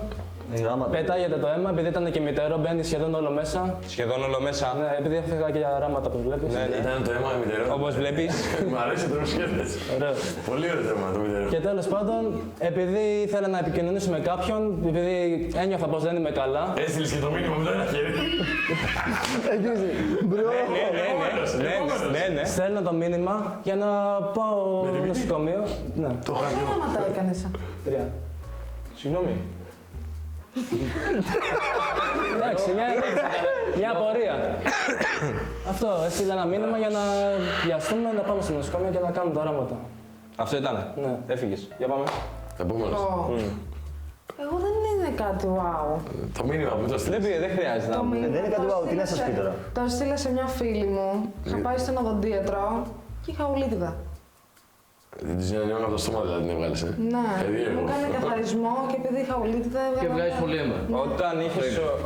πετάγεται το αίμα, επειδή ήταν και μητέρο, μπαίνει σχεδόν όλο μέσα. Σχεδόν όλο μέσα. Ναι, επειδή έφυγα και για ράματα που βλέπεις. Ήταν το αίμα μητερό. Όπως βλέπεις. Μ' αρέσει το σκέφτεσαι. Ωραίο. Πολύ ωραίο το αίμα το μητερό. Και τέλος πάντων, επειδή ήθελα να επικοινωνήσω με κάποιον, επειδή ένιωθα πως δεν είμαι καλά, Έστειλες και το μήνυμα με το ένα χέρι. Ναι. στέλνω το μήνυμα για να πάω νοσοκομείο. Ναι, Πόσα γράμματα έκανες. 3. Συγγνώμη. Εντάξει, μια απορία. Αυτό, έστειλα ένα μήνυμα για να βιαστούμε, να πάμε στο νοσοκομείο και να κάνουμε τα ράματα. Αυτό ήταν. Ναι. Έφυγες. Για πάμε. Επόμενος. Εγώ δεν είναι είναι κάτι wow. Το μήνυμα που το στείλες. Δεν χρειάζεται να Το πούμε. μήνυμα δεν είναι κάτι το wow, τι να στείλα σας πει σε- τώρα. Το στείλα σε μια φίλη μου. Είχα πάει στον οδοντίατρο και είχα ουλίτιδα. Δεν της είναι από το στόμα δηλαδή την έβγαλες, Ναι, περίεργο. μου έκανε καθαρισμό και επειδή είχα ουλίτιδα. Και βγάζει πολύ αίμα.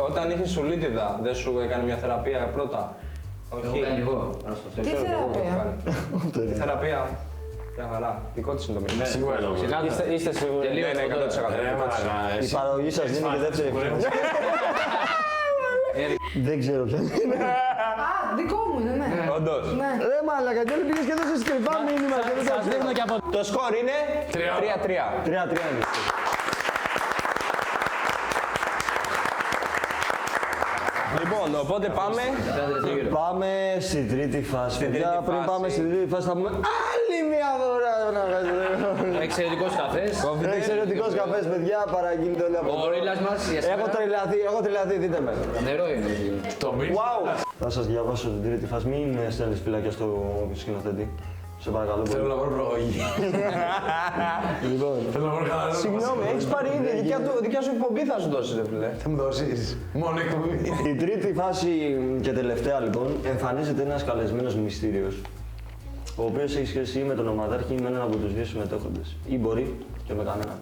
Όταν είχες σουλίτιδα, δεν σου έκανε μια θεραπεία πρώτα. Έχω κάνει εγώ. Τι θεραπεία? Θεραπεία. Μια χαρά. Δικό της είναι το μήνυμα. Σίγουρα είναι. Είστε σίγουροι? Τελείω, Ναι, 100%. Ρε μαλάκα, Η εσύ. παραγωγή σας δίνει και δεύτερη ευκαιρία. Δεν ξέρω ποια είναι. Α, δικό μου είναι, ναι. Όντως. Ναι. Ρε μαλάκα, και όλοι πήγες και έδωσες κρυφά μήνυμα και δεν το Σας δείχνω και από... Το σκορ είναι 3-3. 3-3 είναι. Λοιπόν, οπότε πάμε. Πάμε στην τρίτη φάση. Στην Παιδιά, τρίτη πριν φάση. πάμε στην τρίτη φάση θα πούμε άλλη μια δώρα. Εξαιρετικός καφές. Εξαιρετικός καφές, παιδιά, παραγγείλτε όλοι από Ο εδώ. γορίλας μας για Έχω σήμερα. τρελαθεί, δείτε με. Νερό είναι. Το μήνυμα. Wow! Θα σας διαβάσω την τρίτη φάση, μην στέλνεις φυλάκια στο σκηνοθέτη. Σε παρακαλώ Θέλω πολύ. να βρω προαγωγή. Λοιπόν, Θέλω να βρω καλά. Συγγνώμη, έχεις πάρει ήδη δικιά σου εκπομπή θα σου δώσει, ρε φίλε. Θα μου δώσεις. Μόνο εκπομπή. η τρίτη φάση και τελευταία λοιπόν, εμφανίζεται ένας καλεσμένος μυστήριος, ο οποίος έχει σχέση ή με τον ομαδάρχη ή με έναν από τους δύο συμμετέχοντες, ή μπορεί και με κανέναν.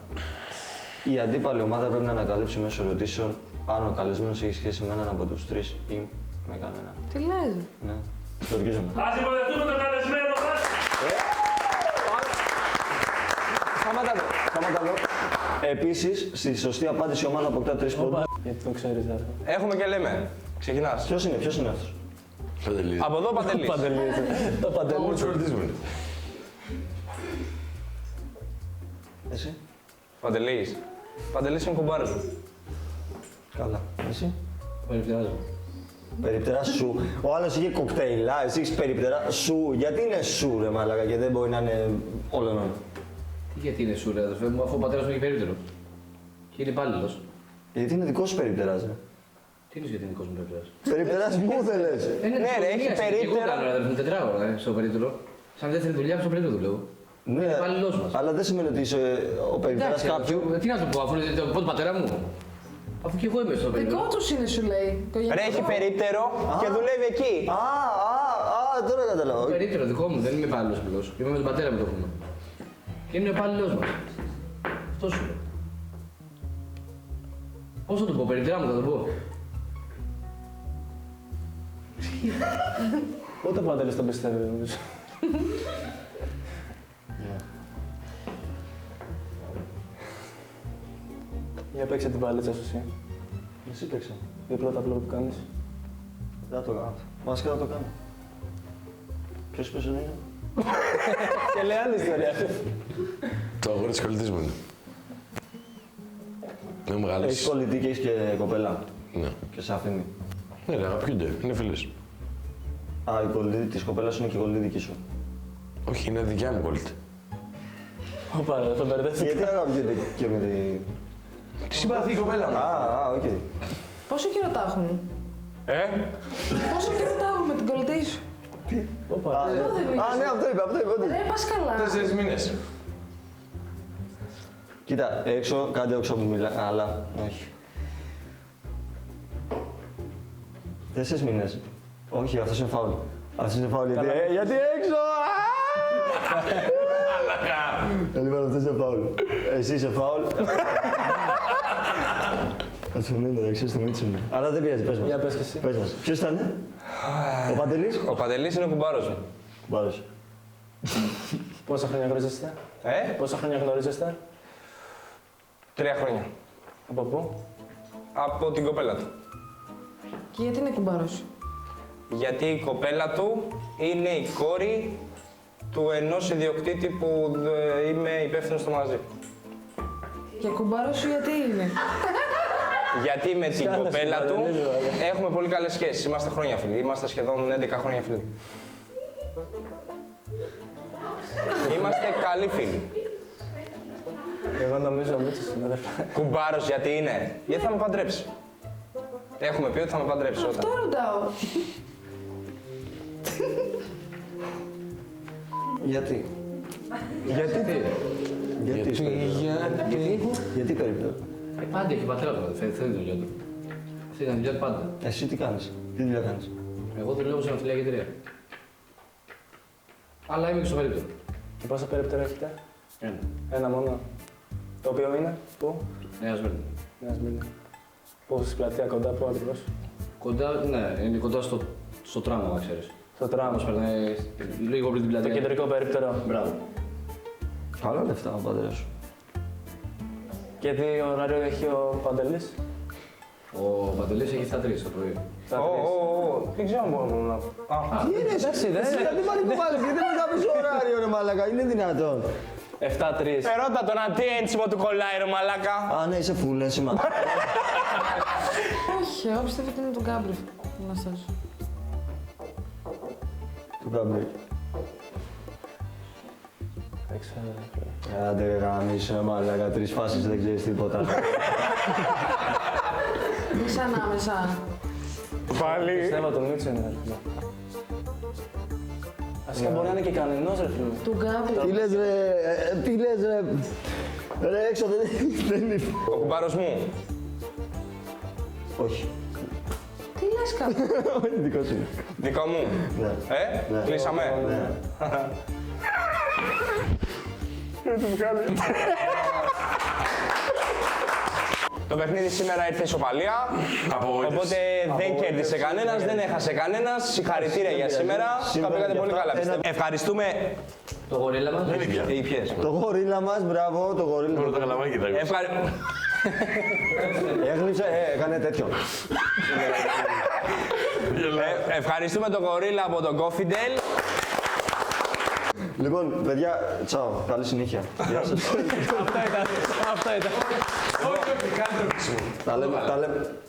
Η αντίπαλη ομάδα πρέπει να ανακαλύψει μέσω ερωτήσεων αν ο καλεσμένος έχει σχέση με έναν από τους τρεις ή με κανέναν. Τι λες? Ναι, το ορκίζομαι. Ας υποδεχτούμε τον καλεσμένο μας. Σταματά το. Σταματά εδώ. Επίσης, στη σωστή απάντηση η ομάδα αποκτά 3 πόντους. Γιατί το ξέρεις, ρε. Έχουμε και λέμε. Ξεκινάς. Ποιος είναι αυτός? Παντελής. Από εδώ Παντελής. Το Παντελή. Όλους ερωτήσεις μου είναι. Εσύ? Παντελής. Παντελής είναι κουμπάρος μου. Καλά. Εσύ? Περιφτεράζω. Περιπτερά σου. Ο άλλος είχε κοκτέιλα, εσύ έχεις περιπτερά σου. Γιατί είναι σου ρε μαλάκα και δεν μπορεί να είναι όλων. Τι γιατί είναι σου, ρε αδερφέ μου, αφού ο πατέρας μου έχει περίπτερο. Και είναι υπάλληλος. Γιατί είναι δικός σου περιπτεράς ρε. Τι είναι γιατί είναι δικός μου περιπτεράς. Περιπτεράς μου θέλες. Ναι, ρε, έχει περίπτερο. Εγώ κάνω, ρε αδερφέ μου, 4 ώρα στο περίπτερο. Σαν δεύτερη δουλειά, στο περίπτερο δουλεύω. Ναι, υπάλληλός μας. αλλά δεν σημαίνει ότι είσαι ο περιπτεράς Εντάξει, κάποιου. τι να του πω, αφού είναι το πατέρα μου. Αφού και εγώ είμαι στο περίπτερο. Δικό τους είναι, σου λέει. Ρε, έχει περίπτερο και δουλεύει εκεί. Τώρα καταλαβαίνω. Περίπτερο δικό μου, δεν είμαι υπάλληλος πλήρως. Είμαι με τον πατέρα μου το έχουμε. Και είναι ο υπάλληλος μας. Αυτό σου λέω. Πώς θα το πω, περίπτερα μου θα το πω. Ούτε ο Παντελής τον πιστεύει, νομίζω. Για παίξε την παλίτσα σου εσύ. Εσύ παίξε. Για πρώτα απλό που κάνεις. Δεν θα το κάνω. Βασικά θα το κάνω. Ποιος πες είναι? Και λέει άλλη ιστορία. Το αγόρι της κολλητής μου είναι. Είναι μεγάλες. Έχεις κολλητή και έχεις και κοπέλα. Ναι. Και σε αφήνει. Ναι, ρε, αγαπιούνται. Είναι φίλες. Α, η κολλητή της κοπέλας είναι και η κολλητή δική σου. Όχι, είναι δικιά μου κολλητή. Ωπα, ρε, τον μπερδεύτηκα. Γιατί αγαπιούνται και με τη... Τι συμπαθεί η κοπέλα μου. οκ. Πόσο καιρό τα έχουν? Πόσο καιρό τα έχουν με την κολλητή σου? Ωπα, Εδώ δεν μιλάς. Ναι, αυτό είπα. Ρε, πας καλά. 4 μήνες. Κοίτα, έξω, κάντε έξω που μιλά, αλλά όχι. 4 μήνες. Όχι, αυτός είναι φάουλ. Αυτός είναι φάουλ, γιατί έξω! Λοιπόν, αυτός είναι φάουλ. Εσύ είσαι φάουλ. Ας το μείνω, δεν ξέρεις το μίτσι μου. Αλλά δεν πειράζει, πες μας. Για πες και εσύ. Πες μας. Ποιος ήταν? Ο Παντελής? Ο Παντελής είναι ο κουμπάρος μου. Μπάρος. Πόσα χρόνια γνωρίζεστε? Πόσα χρόνια γνωρίζεστε? 3 χρόνια. Από πού? Από την κοπέλα του. Και γιατί είναι κουμπάρος? Γιατί η κοπέλα του είναι η κόρη του ενός ιδιοκτήτη που είμαι υπεύθυνος στο μαγαζί. Και κουμπάρος σου γιατί είναι? Γιατί με την κοπέλα του έχουμε πολύ καλές σχέσεις. Είμαστε χρόνια φίλοι. Είμαστε σχεδόν 11 χρόνια φίλοι. Είμαστε καλοί φίλοι. Εγώ νομίζω ο Μίτσος είναι αδερφέ. Κουμπάρος γιατί είναι? Γιατί θα με παντρέψει. Έχουμε πει ότι θα με παντρέψει όταν. Αυτό ρωτάω. Γιατί? Γιατί τι? Γιατί περίπτωση. Πάντα έχει πατέρα του, θέλει τη δουλειά του. Αυτή ήταν η δουλειά του πάντα. Εσύ τι κάνεις, τι δουλειά κάνεις? Εγώ δουλεύω σε ναυτιλιακή εταιρεία. Αλλά είμαι και στο περίπτερο. Και πόσα περίπτερα έχετε? Ένα. Ένα μόνο. Το οποίο είναι, πού? Νέα Σμύρνη. Νέα Σμύρνη. Πού στη πλατεία κοντά, πού ακριβώς? Κοντά, ναι, είναι κοντά στο τράμα, αν ξέρεις. Στο τράμα. Όμως περνάει λίγο πριν την Το πλατεία. κεντρικό περίπτερο. Μπράβο. Καλά λεφτά ο πατέρας σου. Και τι ωράριο έχει ο Παντελής? Ο Παντελής έχει στα 3 το πρωί. Στα 3. Δεν ξέρω αν μπορώ να πω. Τι είναι εσύ, γιατί πανικοβάλλεις, γιατί δεν θα πεις ωράριο ρε μαλάκα, είναι δυνατόν? 7-3. Ρώτα τον τι ένσημο του κολλάει ρε μαλάκα. Α, ναι, είσαι φουλ ένσημα. Όχι, εγώ πιστεύω ότι είναι τον Γκάμπρι. Αναστάσιο. Του Γκάμπρι. Άντε ρε γαμίσου, μαλάκα, 3 φάσεις δεν ξέρεις τίποτα. Είσαι ανάμεσα. Πάλι. Πιστεύω το Μίτσο είναι ρε. Βασικά μπορεί να είναι και κανενός ρε φίλε. Του Γκάμπρι. Τι λες ρε, τι λες ρε. Ρε έξω δεν είναι. Ο κουμπάρος μου. Όχι. Τι λες κάπου. Όχι, δικό σου είναι. Δικό μου. Ναι. Ναι. Κλείσαμε. Ναι. Το παιχνίδι σήμερα ήρθε ισοπαλία. Οπότε δεν κέρδισε κανένας, δεν έχασε κανένας. Συγχαρητήρια για σήμερα. Τα πήγατε πολύ καλά. πιστεύω. Ευχαριστούμε. Το γορίλα μας. Ή ποιες. Το γορίλα μας, μπράβο, το γορίλα. Μόνο τα καλαμάκια τα ακούω. Έγλειψε, έκανε τέτοιο. Ευχαριστούμε τον γορίλα από τον Κόφιντελ. Λοιπόν, παιδιά, τσάω. Καλή συνέχεια. Γεια σας. Αυτό ήταν.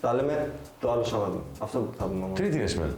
Τα λέμε το άλλο Σάββατο. Αυτό θα πούμε. Τρίτη είναι σήμερα.